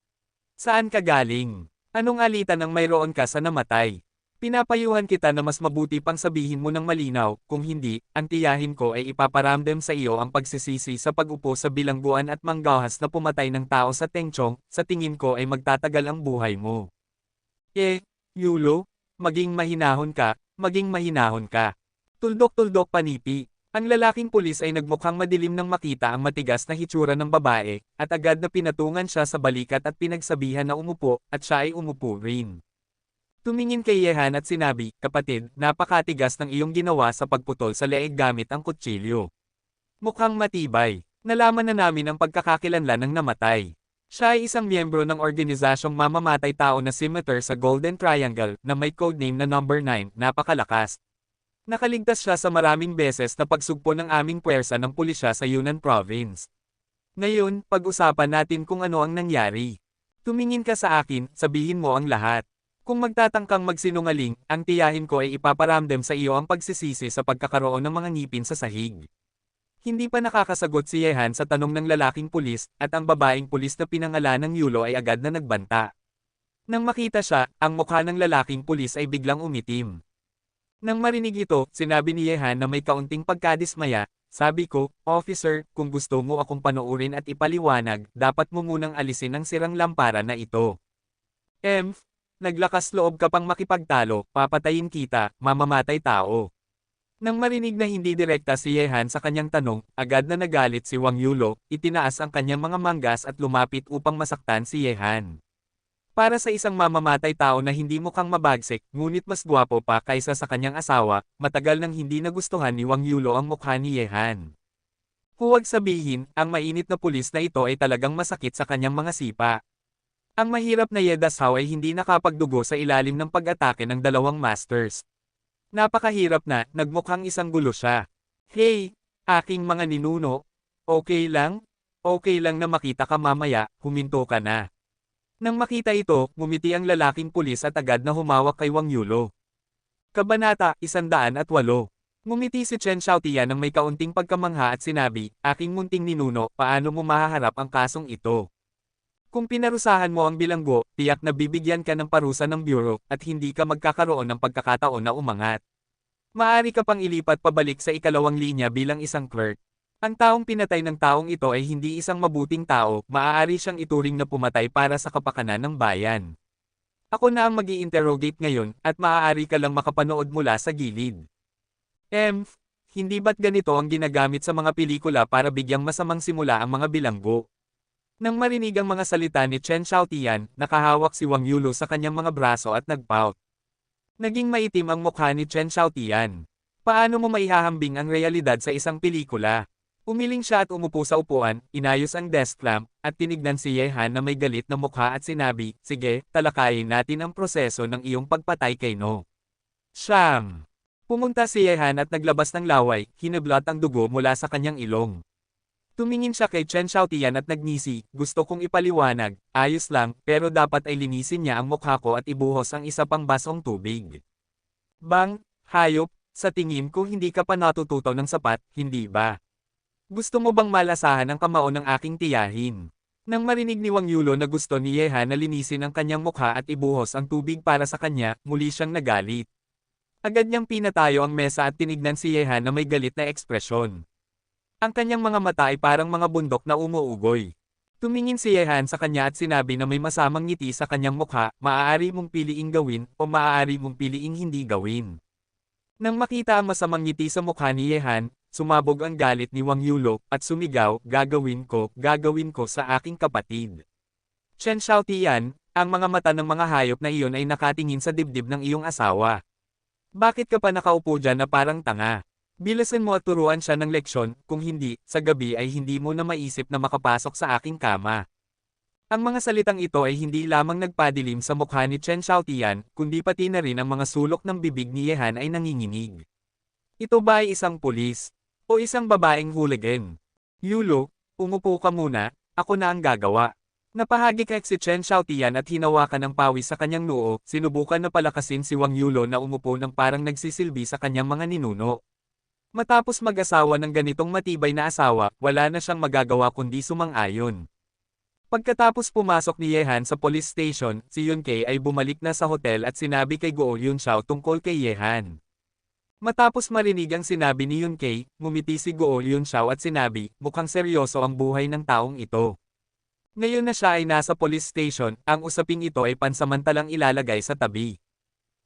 Saan ka galing? Anong alitan ang mayroon ka sa namatay? Pinapayuhan kita na mas mabuti pang sabihin mo ng malinaw, kung hindi, ang tiyahin ko ay ipaparamdam sa iyo ang pagsisisi sa pag-upo sa bilangguan at manggahas na pumatay ng tao sa Tengchong, sa tingin ko ay magtatagal ang buhay mo. Yulo? Maging mahinahon ka, maging mahinahon ka. Tuldok-tuldok panipi. Ang lalaking pulis ay nagmukhang madilim nang makita ang matigas na hitsura ng babae, at agad na pinatungan siya sa balikat at pinagsabihan na umupo, at siya ay umupo rin. Tumingin kay Yehan at sinabi, "Kapatid, napakatigas ng iyong ginawa sa pagputol sa leeg gamit ang kutsilyo. Mukhang matibay. Nalaman na namin ang pagkakakilanlan ng namatay. Siya ay isang miyembro ng organisasyong mamamatay tao na Scimitar sa Golden Triangle, na may codename na Number 9, napakalakas. Nakaligtas siya sa maraming beses na pagsugpo ng aming puwersa ng pulisya sa Yunnan Province. Ngayon, pag-usapan natin kung ano ang nangyari. Tumingin ka sa akin, sabihin mo ang lahat. Kung magtatangkang magsinungaling, ang tiyahin ko ay ipaparamdam sa iyo ang pagsisisi sa pagkakaroon ng mga ngipin sa sahig." Hindi pa nakakasagot si Yehan sa tanong ng lalaking pulis, at ang babaeng pulis na pinangalan ng Yulo ay agad na nagbanta. Nang makita siya, ang mukha ng lalaking pulis ay biglang umitim. Nang marinig ito, sinabi ni Yehan na may kaunting pagkadismaya, "Sabi ko, officer, kung gusto mo akong panoorin at ipaliwanag, dapat mo munang alisin ang sirang lampara na ito. Naglakas loob ka pang makipagtalo, papatayin kita, mamamatay tao." Nang marinig na hindi direkta si Yehan sa kanyang tanong, agad na nagalit si Wang Yulo, itinaas ang kanyang mga manggas at lumapit upang masaktan si Yehan. Para sa isang mamamatay tao na hindi mukhang mabagsik, ngunit mas gwapo pa kaysa sa kanyang asawa, matagal nang hindi nagustuhan ni Wang Yulo ang mukha ni Yehan. Huwag sabihin, ang mainit na pulis na ito ay talagang masakit sa kanyang mga sipa. Ang mahirap na Yedasaw ay hindi nakapagdugo sa ilalim ng pag-atake ng dalawang masters. Napakahirap na, nagmukhang isang gulo siya. "Hey, aking mga ninuno, okay lang? Okay lang na makita ka mamaya, huminto ka na." Nang makita ito, ngumiti ang lalaking pulis at agad na humawak kay Wang Yulo. Kabanata 108. Ngumiti si Chen Xiaotian nang may kaunting pagkamangha at sinabi, "Aking munting ninuno, paano mo mahaharap ang kasong ito? Kung pinarusahan mo ang bilanggo, tiyak na bibigyan ka ng parusa ng bureau, at hindi ka magkakaroon ng pagkakataon na umangat. Maaari ka pang ilipat pabalik sa ikalawang linya bilang isang clerk. Ang taong pinatay ng taong ito ay hindi isang mabuting tao, maaari siyang ituring na pumatay para sa kapakanan ng bayan. Ako na ang mag-i-interrogate ngayon, at maaari ka lang makapanood mula sa gilid." Hindi ba't ganito ang ginagamit sa mga pelikula para bigyang masamang simula ang mga bilanggo? Nang marinig ang mga salita ni Chen Xiaotian, nakahawak si Wang Yulo sa kanyang mga braso at nagpout. Naging maitim ang mukha ni Chen Xiaotian. Paano mo maihahambing ang realidad sa isang pelikula? Umiling siya at umupo sa upuan, inayos ang desk lamp, at tinignan si Yehan na may galit na mukha at sinabi, "Sige, talakayin natin ang proseso ng iyong pagpatay kay No." Siyam. Pumunta si Yehan at naglabas ng laway, hinablot ang dugo mula sa kanyang ilong. Tumingin siya kay Chen Xiaotian at nagngisi, "Gusto kong ipaliwanag, ayos lang, pero dapat ay linisin niya ang mukha ko at ibuhos ang isa pang basong tubig." Bang, hayop, sa tingin ko hindi ka pa natututo ng sapat, hindi ba? Gusto mo bang malasahan ang kamao ng aking tiyahin? Nang marinig ni Wang Yulo na gusto ni Yehan na linisin ang kanyang mukha at ibuhos ang tubig para sa kanya, muli siyang nagalit. Agad niyang pinatayo ang mesa at tinignan si Yehan na may galit na ekspresyon. Ang kanyang mga mata ay parang mga bundok na umuugoy. Tumingin si Yehan sa kanya at sinabi na may masamang ngiti sa kanyang mukha, "Maaari mong piliing gawin, o maaari mong piliing hindi gawin." Nang makita ang masamang ngiti sa mukha ni Yehan, sumabog ang galit ni Wang Yulo, at sumigaw, gagawin ko sa aking kapatid." Chen Xiaotian, ang mga mata ng mga hayop na iyon ay nakatingin sa dibdib ng iyong asawa. "Bakit ka pa nakaupo dyan na parang tanga? Bilasan mo at turuan siya ng leksyon, kung hindi, sa gabi ay hindi mo na maisip na makapasok sa aking kama." Ang mga salitang ito ay hindi lamang nagpadilim sa mukha ni Chen Xiaotian, kundi pati na rin ang mga sulok ng bibig ni Yehan ay nanginginig. Ito ba ay isang pulis? O isang babaeng hooligan? "Yulo, umupo ka muna, ako na ang gagawa." Napahagikek si Chen Xiaotian at hinawakan ng pawis sa kanyang noo, sinubukan na palakasin si Wang Yulo na umupo ng parang nagsisilbi sa kanyang mga ninuno. Matapos mag-asawa ng ganitong matibay na asawa, wala na siyang magagawa kundi sumang-ayon. Pagkatapos pumasok ni Yehan sa police station, si Yunkei ay bumalik na sa hotel at sinabi kay Guo Yunxiao tungkol kay Yehan. Matapos marinig ang sinabi ni Yunkei, ngumiti si Guo Yunxiao at sinabi, "Mukhang seryoso ang buhay ng taong ito." Ngayon na siya ay nasa police station, ang usaping ito ay pansamantalang ilalagay sa tabi.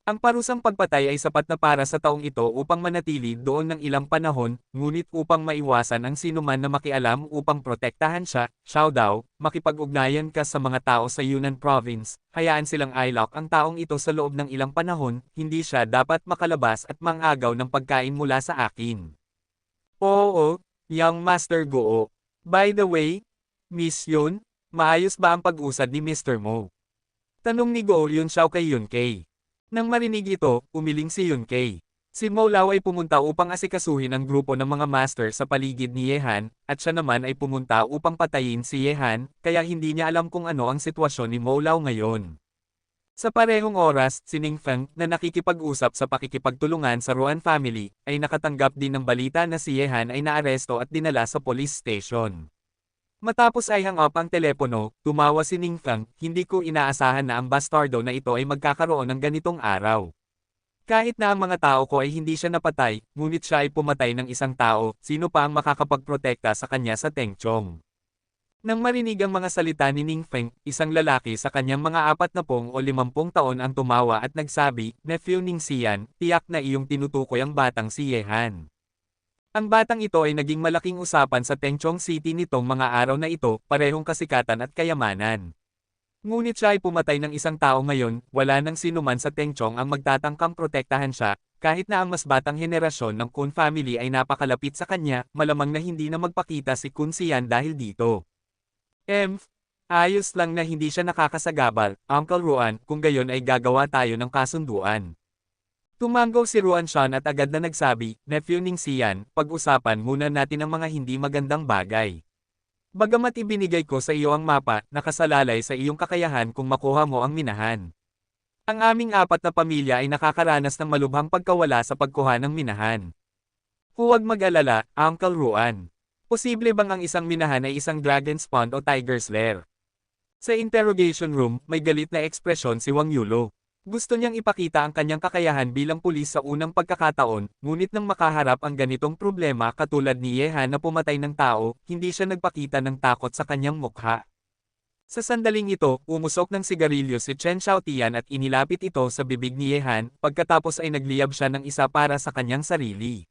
Ang parusang pagpatay ay sapat na para sa taong ito upang manatili doon ng ilang panahon, ngunit upang maiwasan ang sinuman na makialam upang protektahan siya, Xiao Dao, makipag-ugnayan ka sa mga tao sa Yunnan Province, hayaan silang i-lock ang taong ito sa loob ng ilang panahon, hindi siya dapat makalabas at mangagaw ng pagkain mula sa akin. Oo, young Master Goo. By the way, Miss Yun, maayos ba ang pag-usad ni Mr. Mo? Tanong ni Goo Yun Xiao kay Yun Kei. Nang marinig ito, umiling si Yun Kei. Si Mo Lao ay pumunta upang asikasuhin ang grupo ng mga master sa paligid ni Yehan, at siya naman ay pumunta upang patayin si Yehan, kaya hindi niya alam kung ano ang sitwasyon ni Mo Lao ngayon. Sa parehong oras, si Ning Feng, na nakikipag-usap sa pakikipagtulungan sa Ruan family, ay nakatanggap din ng balita na si Yehan ay naaresto at dinala sa police station. Matapos ay hang up ang telepono, tumawa si Ning Feng, hindi ko inaasahan na ang bastardo na ito ay magkakaroon ng ganitong araw. Kahit na ang mga tao ko ay hindi siya napatay, ngunit siya ay pumatay ng isang tao, sino pa ang makakapagprotekta sa kanya sa Tengchong? Nang marinig ang mga salita ni Ning Feng, isang lalaki sa kanyang mga 40 o 50 taon ang tumawa at nagsabi, "Nephew Ning Xian, tiyak na iyong tinutukoy ang batang si Yehan." Ang batang ito ay naging malaking usapan sa Tengchong City nitong mga araw na ito, parehong kasikatan at kayamanan. Ngunit siya ay pumatay ng isang tao ngayon, wala nang sinuman sa Tengchong ang magtatangkang protektahan siya, kahit na ang mas batang henerasyon ng Kun family ay napakalapit sa kanya, malamang na hindi na magpakita si Kun Xian dahil dito. Ayos lang na hindi siya nakakasagabal, Uncle Ruan, kung gayon ay gagawa tayo ng kasunduan. Tumango si Ruan Shan at agad na nagsabi, "Nephew Ning Xian, pag-usapan muna natin ang mga hindi magandang bagay. Bagamat ibinigay ko sa iyo ang mapa, nakasalalay sa iyong kakayahan kung makuha mo ang minahan. Ang aming 4 na pamilya ay nakakaranas ng malubhang pagkawala sa pagkuha ng minahan. Huwag mag-alala, Uncle Ruan. Posible bang ang isang minahan ay isang dragon's pond o tiger's lair?" Sa interrogation room, may galit na ekspresyon si Wang Yulo. Gusto niyang ipakita ang kanyang kakayahan bilang pulis sa unang pagkakataon, ngunit nang makaharap ang ganitong problema katulad ni Yehan na pumatay ng tao, hindi siya nagpakita ng takot sa kanyang mukha. Sa sandaling ito, umusok ng sigarilyo si Chen Xiaotian at inilapit ito sa bibig ni Yehan, pagkatapos ay nagliyab siya ng isa para sa kanyang sarili.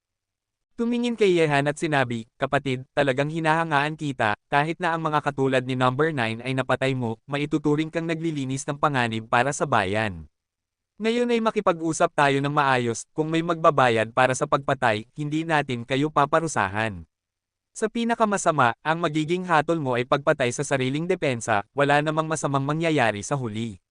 Tumingin kay Yehan at sinabi, "Kapatid, talagang hinahangaan kita, kahit na ang mga katulad ni Number 9 ay napatay mo, maituturing kang naglilinis ng panganib para sa bayan. Ngayon ay makipag-usap tayo ng maayos, kung may magbabayad para sa pagpatay, hindi natin kayo paparusahan. Sa pinakamasama, ang magiging hatol mo ay pagpatay sa sariling depensa, wala namang masamang mangyayari sa huli.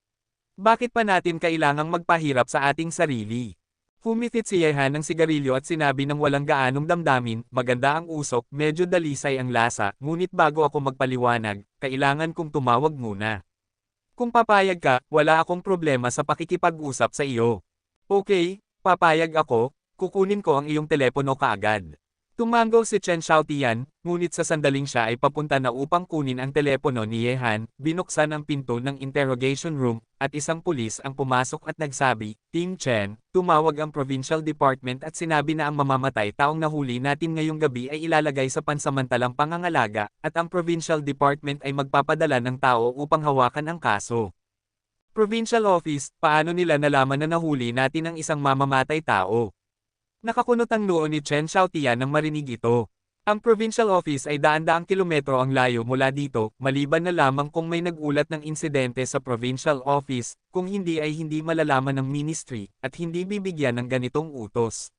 Bakit pa natin kailangang magpahirap sa ating sarili?" Humithit si Yehan ng sigarilyo at sinabi ng walang gaanong damdamin, "Maganda ang usok, medyo dalisay ang lasa, ngunit bago ako magpaliwanag, kailangan kong tumawag muna. Kung papayag ka, wala akong problema sa pakikipag-usap sa iyo." "Okay, papayag ako, kukunin ko ang iyong telepono kaagad." Tumango si Chen Xiaotian, ngunit sa sandaling siya ay papunta na upang kunin ang telepono ni Yehan, binuksan ang pinto ng interrogation room, at isang pulis ang pumasok at nagsabi, "Team Chen, tumawag ang Provincial Department at sinabi na ang mamamatay taong nahuli natin ngayong gabi ay ilalagay sa pansamantalang pangangalaga, at ang Provincial Department ay magpapadala ng tao upang hawakan ang kaso." Provincial Office, paano nila nalaman na nahuli natin ang isang mamamatay tao? Nakakunot ang noo ni Chen Xiaotian nang marinig ito. Ang provincial office ay daan-daang kilometro ang layo mula dito, maliban na lamang kung may nag-ulat ng insidente sa provincial office, kung hindi ay hindi malalaman ng ministry, at hindi bibigyan ng ganitong utos.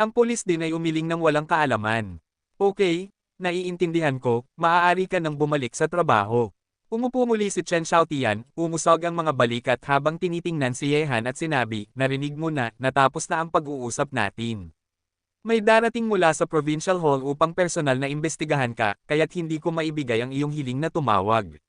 Ang pulis din ay umiling ng walang kaalaman. "Okay, naiintindihan ko, maaari ka nang bumalik sa trabaho." Umupo muli si Chen Xiaotian, umusog ang mga balikat habang tinitingnan si Yehan at sinabi, "Narinig mo na, natapos na ang pag-uusap natin. May darating mula sa Provincial Hall upang personal na imbestigahan ka, kaya't hindi ko maibigay ang iyong hiling na tumawag."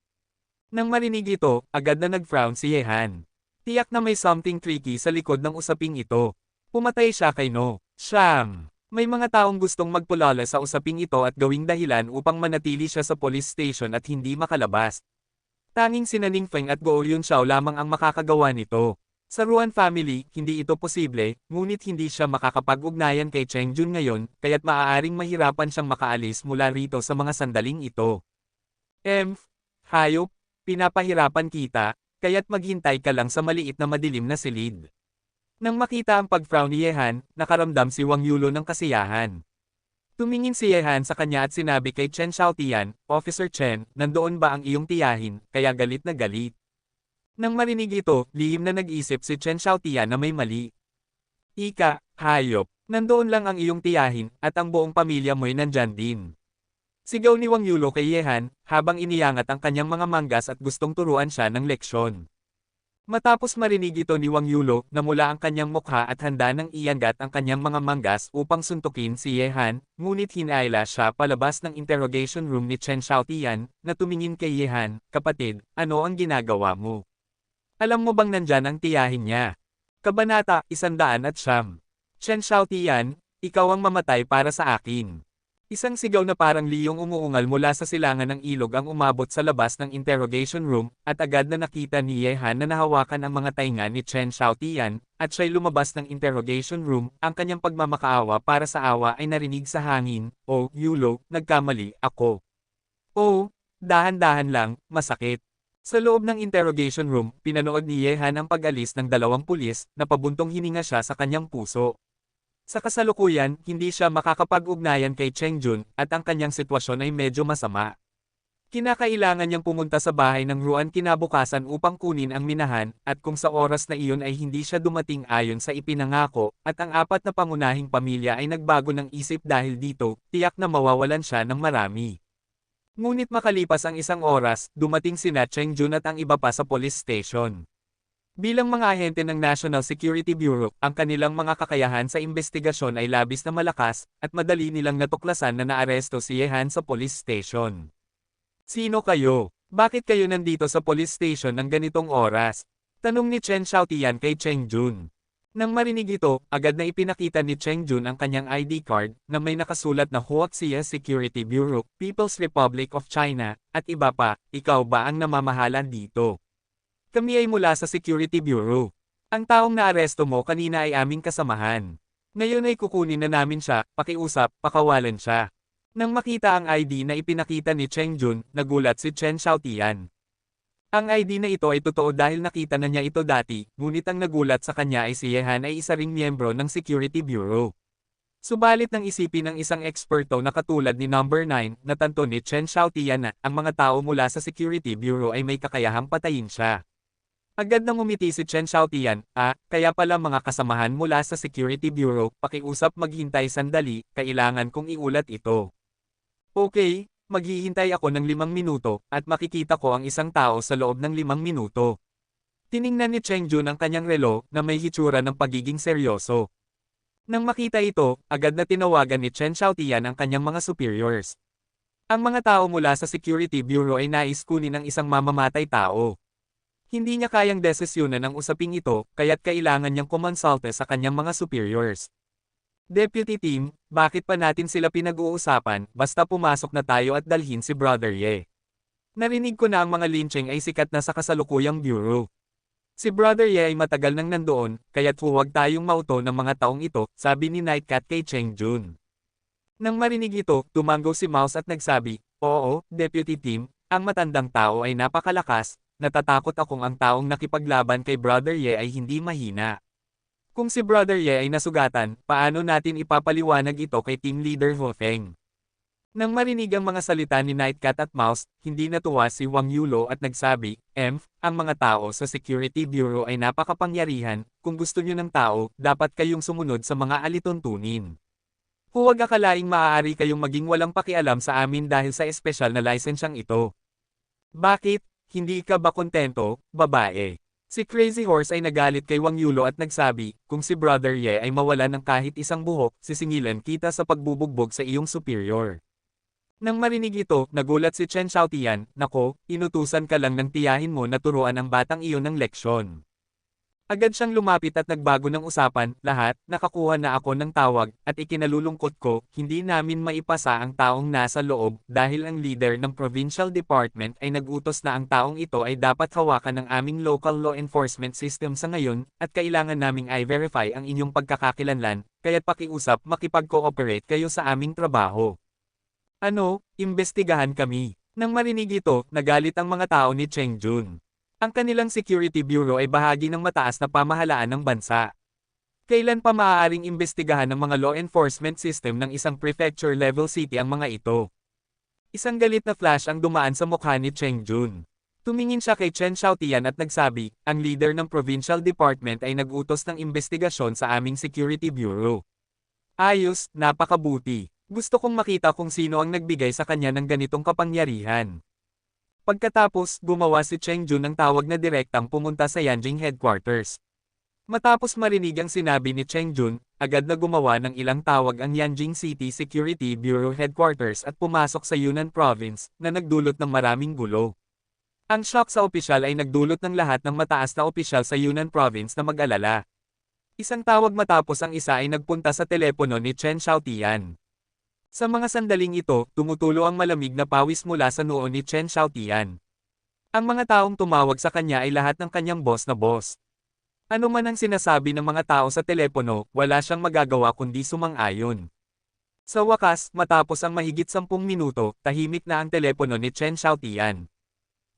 Nang marinig ito, agad na nag-frown si Yehan. Tiyak na may something tricky sa likod ng usaping ito. Pumatay siya kay No. Siyang. May mga taong gustong magpulala sa usaping ito at gawing dahilan upang manatili siya sa police station at hindi makalabas. Tanging sina Ning Feng at Go Yun Xiao lamang ang makakagawa nito. Sa Ruan family, hindi ito posible, ngunit hindi siya makakapag-ugnayan kay Cheng Jun ngayon, kaya't maaaring mahirapan siyang makaalis mula rito sa mga sandaling ito. Hayop, pinapahirapan kita, kaya't maghintay ka lang sa maliit na madilim na silid. Nang makita ang pag-frown ni Yehan, nakaramdam si Wang Yulo ng kasiyahan. Tumingin si Yehan sa kanya at sinabi kay Chen Xiaotian, Officer Chen, nandoon ba ang iyong tiyahin, kaya galit na galit. Nang marinig ito, lihim na nag-isip si Chen Xiaotian na may mali. Ika, hayop, nandoon lang ang iyong tiyahin, at ang buong pamilya mo'y nandyan din. Sigaw ni Wang Yulo kay Yehan, habang iniyangat ang kanyang mga manggas at gustong turuan siya ng leksyon. Matapos marinig ito ni Wang Yulo, namula ang kanyang mukha at handa nang iyangat ang kanyang mga manggas upang suntukin si Yehan, ngunit hinayla siya palabas ng interrogation room ni Chen Xiaotian, na tumingin kay Yehan, kapatid, ano ang ginagawa mo? Alam mo bang nandyan ang tiyahin niya? Kabanata 109. Chen Xiaotian, ikaw ang mamatay para sa akin. Isang sigaw na parang liyong umuungal mula sa silangan ng ilog ang umabot sa labas ng interrogation room, at agad na nakita ni Yehan na nahawakan ang mga tainga ni Chen Xiaotian, at siya'y lumabas ng interrogation room. Ang kanyang pagmamakaawa para sa awa ay narinig sa hangin. Oh, Yulo, nagkamali ako. Oh, dahan-dahan lang, masakit. Sa loob ng interrogation room, pinanood ni Yehan ang pag-alis ng dalawang pulis, na pabuntong hininga siya sa kanyang puso. Sa kasalukuyan, hindi siya makakapag-ugnayan kay Cheng Jun, at ang kanyang sitwasyon ay medyo masama. Kinakailangan niyang pumunta sa bahay ng Ruan kinabukasan upang kunin ang minahan, at kung sa oras na iyon ay hindi siya dumating ayon sa ipinangako, at ang apat na pangunahing pamilya ay nagbago ng isip dahil dito, tiyak na mawawalan siya ng marami. Ngunit makalipas ang isang oras, dumating sina Cheng Jun at ang iba pa sa police station. Bilang mga ahente ng National Security Bureau, ang kanilang mga kakayahan sa investigasyon ay labis na malakas, at madali nilang natuklasan na naaresto si Yehan sa police station. Sino kayo? Bakit kayo nandito sa police station ng ganitong oras? Tanong ni Chen Xiaotian kay Cheng Jun. Nang marinig ito, agad na ipinakita ni Cheng Jun ang kanyang ID card, na may nakasulat na Huaxia Security Bureau, People's Republic of China, at iba pa, ikaw ba ang namamahalan dito? Kami ay mula sa Security Bureau. Ang taong naaresto mo kanina ay aming kasamahan. Ngayon ay kukunin na namin siya, pakiusap, pakawalan siya. Nang makita ang ID na ipinakita ni Cheng Jun, nagulat si Chen Xiaotian. Ang ID na ito ay totoo dahil nakita na niya ito dati, ngunit ang nagulat sa kanya ay si Yehan ay isa ring miyembro ng Security Bureau. Subalit nang isipin ng isang eksperto na katulad ni Number 9, natanto ni Chen Xiaotian na ang mga tao mula sa Security Bureau ay may kakayahang patayin siya. Agad nang umiti si Chen Xiaotian, kaya pala mga kasamahan mula sa Security Bureau, pakiusap maghintay sandali, kailangan kong iulat ito. Okay, maghihintay ako ng 5 minuto, at makikita ko ang isang tao sa loob ng 5 minuto. Tiningnan ni Cheng Jun ang kanyang relo, na may hitsura ng pagiging seryoso. Nang makita ito, agad na tinawagan ni Chen Xiaotian ang kanyang mga superiors. Ang mga tao mula sa Security Bureau ay nais kunin ang isang mamamatay tao. Hindi niya kayang desisyonan ang usaping ito, kaya't kailangan niyang kumonsulte sa kanyang mga superiors. Deputy Team, bakit pa natin sila pinag-uusapan, basta pumasok na tayo at dalhin si Brother Ye. Narinig ko na ang mga lynching ay sikat na sa kasalukuyang bureau. Si Brother Ye ay matagal nang nandoon, kaya't huwag tayong mauto ng mga taong ito, sabi ni Nightcat kay Cheng Jun. Nang marinig ito, tumango si Mouse at nagsabi, Oo, Deputy Team, ang matandang tao ay napakalakas. Natatakot akong ang taong nakipaglaban kay Brother Ye ay hindi mahina. Kung si Brother Ye ay nasugatan, paano natin ipapaliwanag ito kay Team Leader Ho Feng? Nang marinig ang mga salita ni Nightcat at Mouse, hindi natuwa si Wang Yulo at nagsabi, ang mga tao sa Security Bureau ay napakapangyarihan, kung gusto nyo ng tao, dapat kayong sumunod sa mga alituntunin. Huwag akalaing maaari kayong maging walang pakialam sa amin dahil sa espesyal na lisensyang ito. Bakit? Hindi ka ba kontento, babae? Si Crazy Horse ay nagalit kay Wang Yulo at nagsabi, kung si Brother Ye ay mawalan ng kahit isang buhok, sisingilan kita sa pagbubugbog sa iyong superior. Nang marinig ito, nagulat si Chen Xiaotian, nako, inutusan ka lang ng tiyahin mo na turuan ang batang iyon ng leksyon. Agad siyang lumapit at nagbago ng usapan, lahat, nakakuha na ako ng tawag, at ikinalulungkot ko, hindi namin maipasa ang taong nasa loob, dahil ang leader ng Provincial Department ay nag-utos na ang taong ito ay dapat hawakan ng aming local law enforcement system sa ngayon, at kailangan naming i-verify ang inyong pagkakakilanlan, kaya't pakiusap makipag-cooperate kayo sa aming trabaho. Ano, imbestigahan kami. Nang marinig ito, nagalit ang mga tao ni Cheng Jun. Ang kanilang Security Bureau ay bahagi ng mataas na pamahalaan ng bansa. Kailan pa maaaring imbestigahan ng mga law enforcement system ng isang prefecture-level city ang mga ito? Isang galit na flash ang dumaan sa mukha ni Cheng Jun. Tumingin siya kay Chen Xiaotian at nagsabi, ang leader ng provincial department ay nag-utos ng investigasyon sa aming security bureau. Ayos, napakabuti. Gusto kong makita kung sino ang nagbigay sa kanya ng ganitong kapangyarihan. Pagkatapos, gumawa si Cheng Jun ng tawag na direktang pumunta sa Yanjing headquarters. Matapos marinig ang sinabi ni Cheng Jun, agad na gumawa ng ilang tawag ang Yanjing City Security Bureau Headquarters at pumasok sa Yunnan Province, na nagdulot ng maraming gulo. Ang shock sa opisyal ay nagdulot ng lahat ng mataas na opisyal sa Yunnan Province na mag-alala. Isang tawag matapos ang isa ay nagpunta sa telepono ni Chen Xiaotian. Sa mga sandaling ito, tumutulo ang malamig na pawis mula sa noo ni Chen Xiaotian. Ang mga taong tumawag sa kanya ay lahat ng kanyang boss na boss. Ano man ang sinasabi ng mga tao sa telepono, wala siyang magagawa kundi sumang-ayon. Sa wakas, matapos ang mahigit 10 minuto, tahimik na ang telepono ni Chen Xiaotian.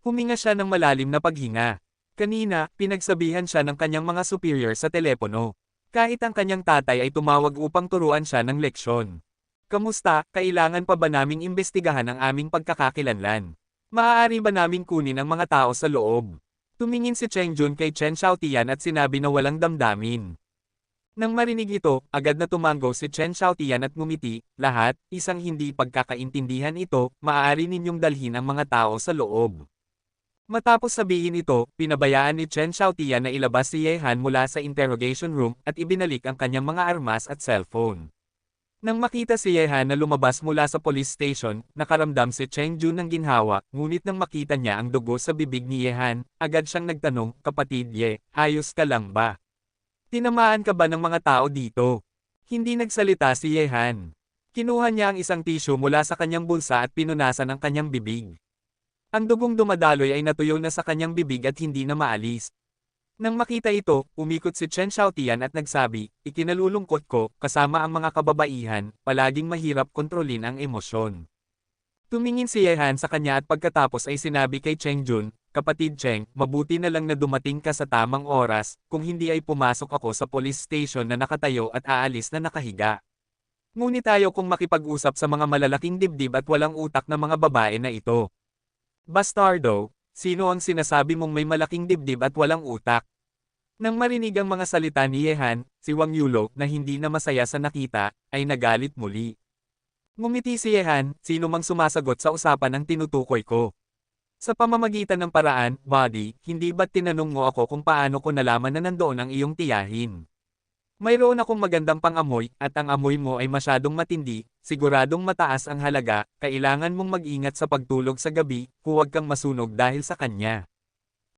Huminga siya ng malalim na paghinga. Kanina, pinagsabihan siya ng kanyang mga superior sa telepono. Kahit ang kanyang tatay ay tumawag upang turuan siya ng leksyon. Kamusta, kailangan pa ba naming imbestigahan ang aming pagkakakilanlan? Maaari ba naming kunin ang mga tao sa loob? Tumingin si Cheng Jun kay Chen Xiaotian at sinabi na walang damdamin. Nang marinig ito, agad na tumango si Chen Xiaotian at ngumiti, lahat, isang hindi pagkakaintindihan ito, maaari ninyong dalhin ang mga tao sa loob. Matapos sabihin ito, pinabayaan ni Chen Xiaotian na ilabas si Ye Han mula sa interrogation room at ibinalik ang kanyang mga armas at cellphone. Nang makita si Ye Han na lumabas mula sa police station, nakaramdam si Cheng Jun ng ginhawa, ngunit nang makita niya ang dugo sa bibig ni Ye Han, agad siyang nagtanong, kapatid Ye, ayos ka lang ba? Tinamaan ka ba ng mga tao dito? Hindi nagsalita si Ye Han. Kinuha niya ang isang tissue mula sa kanyang bulsa at pinunasan ang kanyang bibig. Ang dugong dumadaloy ay natuyo na sa kanyang bibig at hindi na maalis. Nang makita ito, umikot si Chen Xiaotian at nagsabi, ikinalulungkot ko, kasama ang mga kababaihan, palaging mahirap kontrolin ang emosyon. Tumingin si Ye Han sa kanya at pagkatapos ay sinabi kay Cheng Jun, kapatid Cheng, mabuti na lang na dumating ka sa tamang oras, kung hindi ay pumasok ako sa police station na nakatayo at aalis na nakahiga. Ngunit ayaw kong makipag-usap sa mga malalaking dibdib at walang utak na mga babae na ito. Bastardo, sino ang sinasabi mong may malaking dibdib at walang utak? Nang marinig ang mga salita ni Ye Han, si Wang Yulo, na hindi na masaya sa nakita, ay nagalit muli. Ngumiti si Ye Han, sino mang sumasagot sa usapan ang tinutukoy ko. Sa pamamagitan ng paraan, buddy, hindi ba't tinanong mo ako kung paano ko nalaman na nandoon ang iyong tiyahin? Mayroon akong magandang pang-amoy, at ang amoy mo ay masyadong matindi, siguradong mataas ang halaga, kailangan mong mag-ingat sa pagtulog sa gabi, huwag kang masunog dahil sa kanya.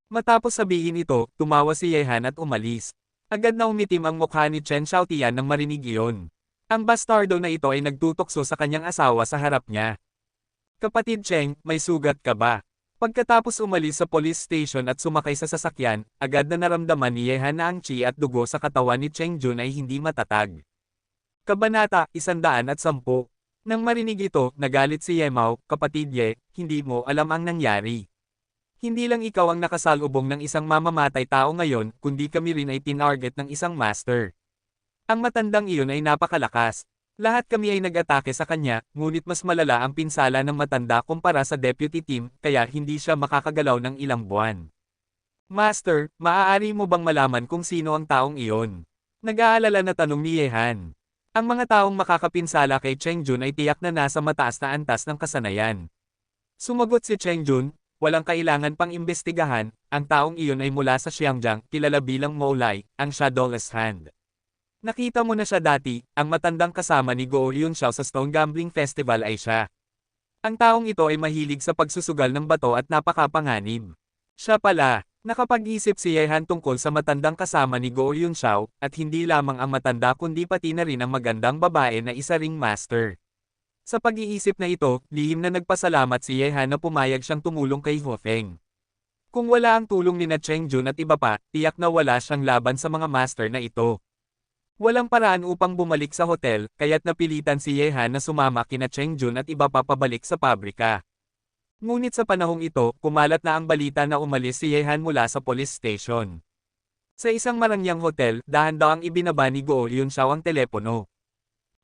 Matapos sabihin ito, tumawa si Ye Han at umalis. Agad na umitim ang mukha ni Chen Xiaotian nang marinig iyon. Ang bastardo na ito ay nagtutokso sa kanyang asawa sa harap niya. Kapatid Cheng, may sugat ka ba? Pagkatapos umalis sa police station at sumakay sa sasakyan, agad na naramdaman ni Ye Han na ang chi at dugo sa katawan ni Cheng Jun ay hindi matatag. Kabanata 110. Nang marinig ito, nagalit si Ye Mao, kapatid Ye, hindi mo alam ang nangyari. Hindi lang ikaw ang nakasalubong ng isang mamamatay tao ngayon, kundi kami rin ay tinarget ng isang master. Ang matandang iyon ay napakalakas. Lahat kami ay nag-atake sa kanya, ngunit mas malala ang pinsala ng matanda kumpara sa deputy team, kaya hindi siya makakagalaw ng ilang buwan. Master, maaari mo bang malaman kung sino ang taong iyon? Nag-aalala na tanong ni Ye Han. Ang mga taong makakapinsala kay Cheng Jun ay tiyak na nasa mataas na antas ng kasanayan. Sumagot si Cheng Jun, walang kailangan pang imbestigahan, ang taong iyon ay mula sa Xiangjiang, kilala bilang Molai, ang Shadowless Hand. Nakita mo na siya dati, ang matandang kasama ni Guo Yunxiao sa Stone Gambling Festival ay siya. Ang taong ito ay mahilig sa pagsusugal ng bato at napakapanganib. Siya pala, nakapag-isip si Ye Han tungkol sa matandang kasama ni Guo Yunxiao, at hindi lamang ang matanda kundi pati na rin ang magandang babae na isa ring master. Sa pag-iisip na ito, lihim na nagpasalamat si Ye Han na pumayag siyang tumulong kay Huo Feng. Kung wala ang tulong ni Cheng Jun at iba pa, tiyak na wala siyang laban sa mga master na ito. Walang paraan upang bumalik sa hotel, kaya't napilitan si Ye Han na sumama kina Cheng Jun at iba pa pabalik sa pabrika. Ngunit sa panahong ito, kumalat na ang balita na umalis si Ye Han mula sa police station. Sa isang marangyang hotel, dahan-dahang ibinaba ni Go Hyun-seo ang telepono.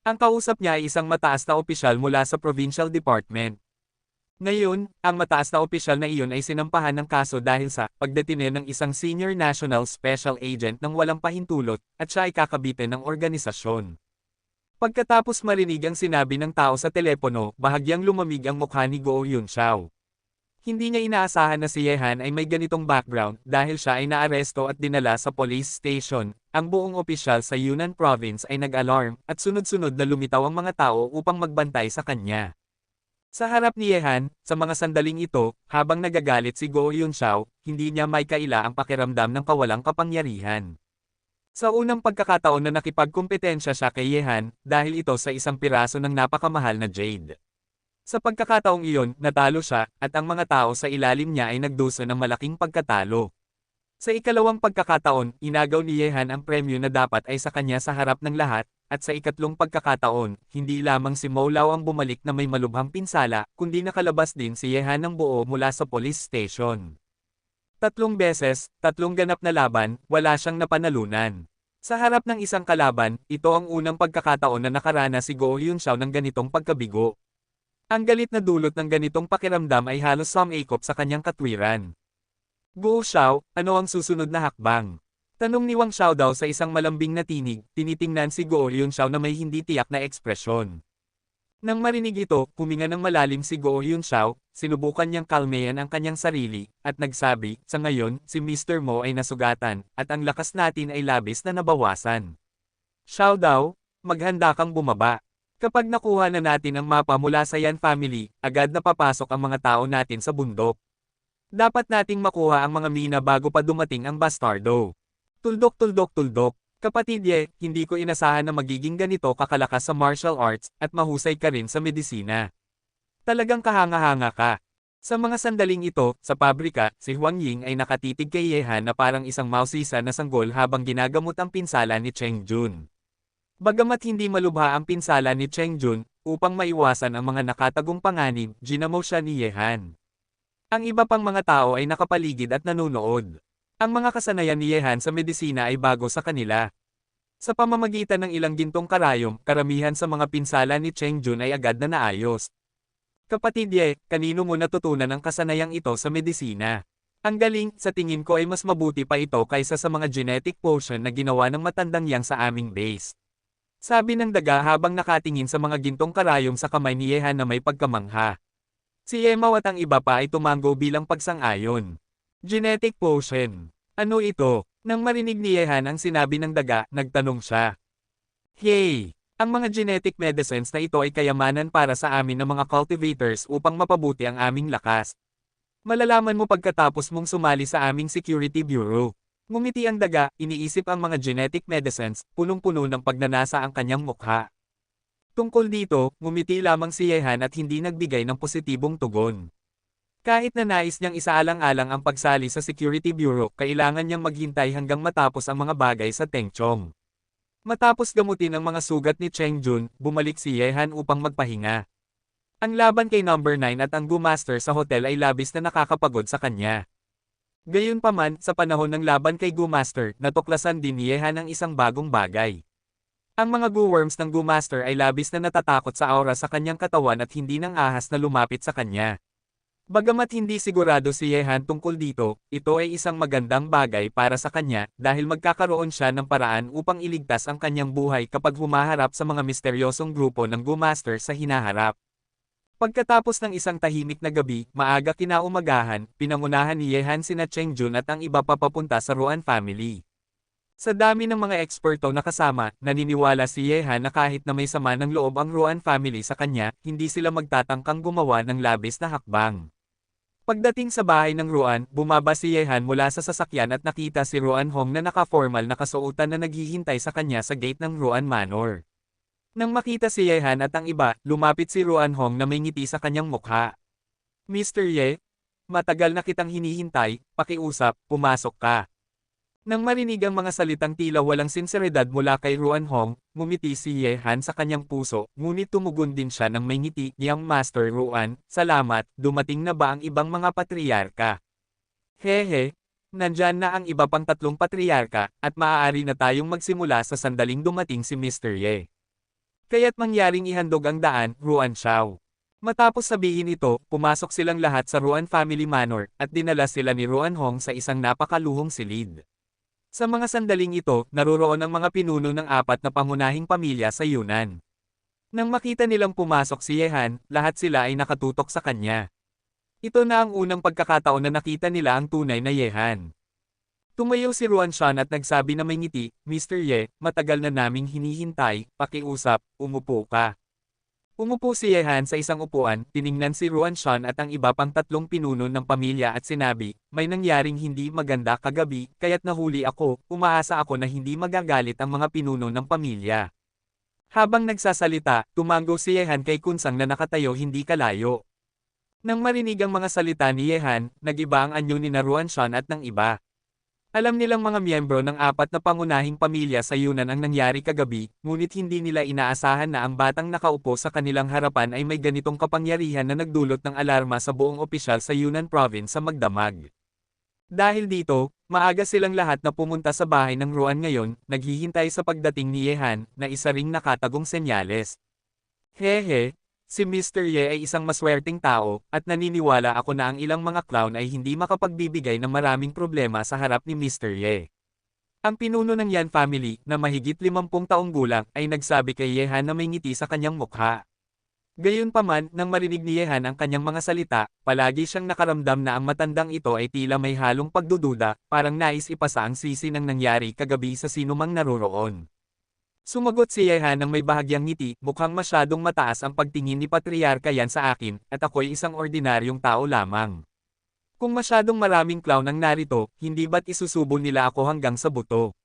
Ang kausap niya ay isang mataas na opisyal mula sa Provincial Department. Ngayon, ang mataas na opisyal na iyon ay sinampahan ng kaso dahil sa pagdetine ng isang Senior National Special Agent ng walang pahintulot at siya ay kakabitin ng organisasyon. Pagkatapos marinig ang sinabi ng tao sa telepono, bahagyang lumamig ang mukha ni Go Hyun-seo. Hindi niya inaasahan na si Yehan ay may ganitong background dahil siya ay naaresto at dinala sa police station. Ang buong opisyal sa Yunnan Province ay nag-alarm at sunod-sunod na lumitaw ang mga tao upang magbantay sa kanya. Sa harap ni Yehan, sa mga sandaling ito, habang nagagalit si Go Hyun-seo, hindi niya may kaila ang pakiramdam ng kawalang kapangyarihan. Sa unang pagkakataon na nakipagkumpetensya siya kay Yehan, dahil ito sa isang piraso ng napakamahal na jade. Sa pagkakataong iyon, natalo siya, at ang mga tao sa ilalim niya ay nagdusa ng malaking pagkatalo. Sa ikalawang pagkakataon, inagaw ni Yehan ang premyo na dapat ay sa kanya sa harap ng lahat, at sa ikatlong pagkakataon, hindi lamang si Mo Lao ang bumalik na may malubhang pinsala, kundi nakalabas din si Yehan ng buo mula sa police station. 3 beses, 3 ganap na laban, wala siyang napanalunan. Sa harap ng isang kalaban, ito ang unang pagkakataon na nakarana si Go Hyun-seo ng ganitong pagkabigo. Ang galit na dulot ng ganitong pakiramdam ay halos sumikop sa kanyang katwiran. Go Xiao, ano ang susunod na hakbang? Tanong ni Wang Xiaodao sa isang malambing na tinig, tinitingnan si Go Hyun-seo na may hindi tiyak na ekspresyon. Nang marinig ito, huminga ng malalim si Go Hyun-seo, sinubukan niyang kalmehan ang kanyang sarili, at nagsabi, sa ngayon, si Mr. Mo ay nasugatan, at ang lakas natin ay labis na nabawasan. Xiaodao, maghanda kang bumaba. Kapag nakuha na natin ang mapa mula sa Yan family, agad na papasok ang mga tao natin sa bundok. Dapat nating makuha ang mga mina bago pa dumating ang bastardo. Tuldok. Kapatid Ye, hindi ko inasahan na magiging ganito kakalakas sa martial arts, at mahusay ka rin sa medisina. Talagang kahanga-hanga ka. Sa mga sandaling ito, sa pabrika, si Huang Ying ay nakatitig kay Yehan na parang isang mausisa na sanggol habang ginagamot ang pinsala ni Cheng Jun. Bagamat hindi malubha ang pinsala ni Cheng Jun, upang maiwasan ang mga nakatagong panganib, ginamo siya ni Yehan. Ang iba pang mga tao ay nakapaligid at nanunood. Ang mga kasanayan ni Yehan sa medisina ay bago sa kanila. Sa pamamagitan ng ilang gintong karayom, karamihan sa mga pinsala ni Cheng Jun ay agad na naayos. Kapatid Ye, kanino mo natutunan ang kasanayang ito sa medisina? Ang galing, sa tingin ko ay mas mabuti pa ito kaysa sa mga genetic potion na ginawa ng matandang yang sa aming base. Sabi ng daga habang nakatingin sa mga gintong karayom sa kamay ni Yehan na may pagkamangha. Si Yemao at ang iba pa ay tumango bilang pagsang-ayon. Genetic potion. Ano ito? Nang marinig ni Yehan ang sinabi ng daga, nagtanong siya. Hey! Ang mga genetic medicines na ito ay kayamanan para sa amin ng mga cultivators upang mapabuti ang aming lakas. Malalaman mo pagkatapos mong sumali sa aming Security Bureau. Ngumiti ang daga, iniisip ang mga genetic medicines, punong-puno ng pagnanasa ang kanyang mukha. Tungkol dito, ngumiti lamang si Yehan at hindi nagbigay ng positibong tugon. Kahit na nais niyang isaalang-alang ang pagsali sa Security Bureau, kailangan niyang maghintay hanggang matapos ang mga bagay sa Tengchong. Matapos gamutin ang mga sugat ni Cheng Jun, bumalik si Yehan upang magpahinga. Ang laban kay Number 9 at ang Gu Master sa hotel ay labis na nakakapagod sa kanya. Gayunpaman, sa panahon ng laban kay Gu Master, natuklasan din ni Yehan ang isang bagong bagay. Ang mga Gu-worms ng Gu Master ay labis na natatakot sa aura sa kanyang katawan at hindi nang ahas na lumapit sa kanya. Bagamat hindi sigurado si Yehan tungkol dito, ito ay isang magandang bagay para sa kanya dahil magkakaroon siya ng paraan upang iligtas ang kanyang buhay kapag humaharap sa mga misteryosong grupo ng Gu Master sa hinaharap. Pagkatapos ng isang tahimik na gabi, maaga kinaumagahan, pinangunahan ni Yehan sina Cheng Jun at ang iba pa papunta sa Ruan family. Sa dami ng mga eksperto na kasama, naniniwala si Yehan na kahit na may sama ng loob ang Ruan family sa kanya, hindi sila magtatangkang gumawa ng labis na hakbang. Pagdating sa bahay ng Ruan, bumaba si Yehan mula sa sasakyan at nakita si Ruan Hong na naka-formal na kasuotan na naghihintay sa kanya sa gate ng Ruan Manor. Nang makita si Yehan at ang iba, lumapit si Ruan Hong na may ngiti sa kanyang mukha. Mr. Ye, matagal na kitang hinihintay, pakiusap, pumasok ka. Nang marinig ang mga salitang tila walang sinseridad mula kay Ruan Hong, ngumiti si Yehan sa kanyang puso, ngunit tumugon din siya ng may ngiti, Young Master Ruan, salamat, dumating na ba ang ibang mga patriarka? Hehe, Nandyan na ang iba pang tatlong patriarka, at maaari na tayong magsimula sa sandaling dumating si Mr. Ye. Kaya't mangyaring ihandog ang daan, Ruan Xiao. Matapos sabihin ito, pumasok silang lahat sa Ruan Family Manor, at dinala sila ni Ruan Hong sa isang napakaluhong silid. Sa mga sandaling ito, naroroon ang mga pinuno ng apat na pangunahing pamilya sa Yunnan. Nang makita nilang pumasok si Yehan, lahat sila ay nakatutok sa kanya. Ito na ang unang pagkakataon na nakita nila ang tunay na Yehan. Tumayo si Ruan Shan at nagsabi na may ngiti, Mr. Ye, matagal na naming hinihintay, pakiusap, umupo ka. Umupo si Yehan sa isang upuan, tiningnan si Ruan Shan at ang iba pang tatlong pinuno ng pamilya at sinabi, may nangyaring hindi maganda kagabi, kaya't nahuli ako, umaasa ako na hindi magagalit ang mga pinuno ng pamilya. Habang nagsasalita, tumango si Yehan kay Kunsang na nakatayo hindi kalayo. Nang marinig ang mga salita ni Yehan, nag-iba ang anyo ni Ruan Shan at ng iba. Alam nilang mga miyembro ng apat na pangunahing pamilya sa Yunnan ang nangyari kagabi, ngunit hindi nila inaasahan na ang batang nakaupo sa kanilang harapan ay may ganitong kapangyarihan na nagdulot ng alarma sa buong opisyal sa Yunnan Province sa magdamag. Dahil dito, maaga silang lahat na pumunta sa bahay ng Ruan ngayon, naghihintay sa pagdating ni Yehan, na isa ring nakatagong senyales. Hehe. Si Mr. Ye ay isang maswerteng tao, at naniniwala ako na ang ilang mga clown ay hindi makapagbibigay ng maraming problema sa harap ni Mr. Ye. Ang pinuno ng Yan family, na mahigit 50 taong gulang, ay nagsabi kay Yehan na may ngiti sa kanyang mukha. Gayunpaman, nang marinig ni Yehan ang kanyang mga salita, palagi siyang nakaramdam na ang matandang ito ay tila may halong pagdududa, parang nais ipasa ang sisi ng nangyari kagabi sa sinumang naroroon. Sumagot si Yehan ng may bahagyang ngiti, mukhang masyadong mataas ang pagtingin ni Patriarka Yan sa akin, at ako'y isang ordinaryong tao lamang. Kung masyadong maraming clown ang narito, hindi ba't isusubo nila ako hanggang sa buto?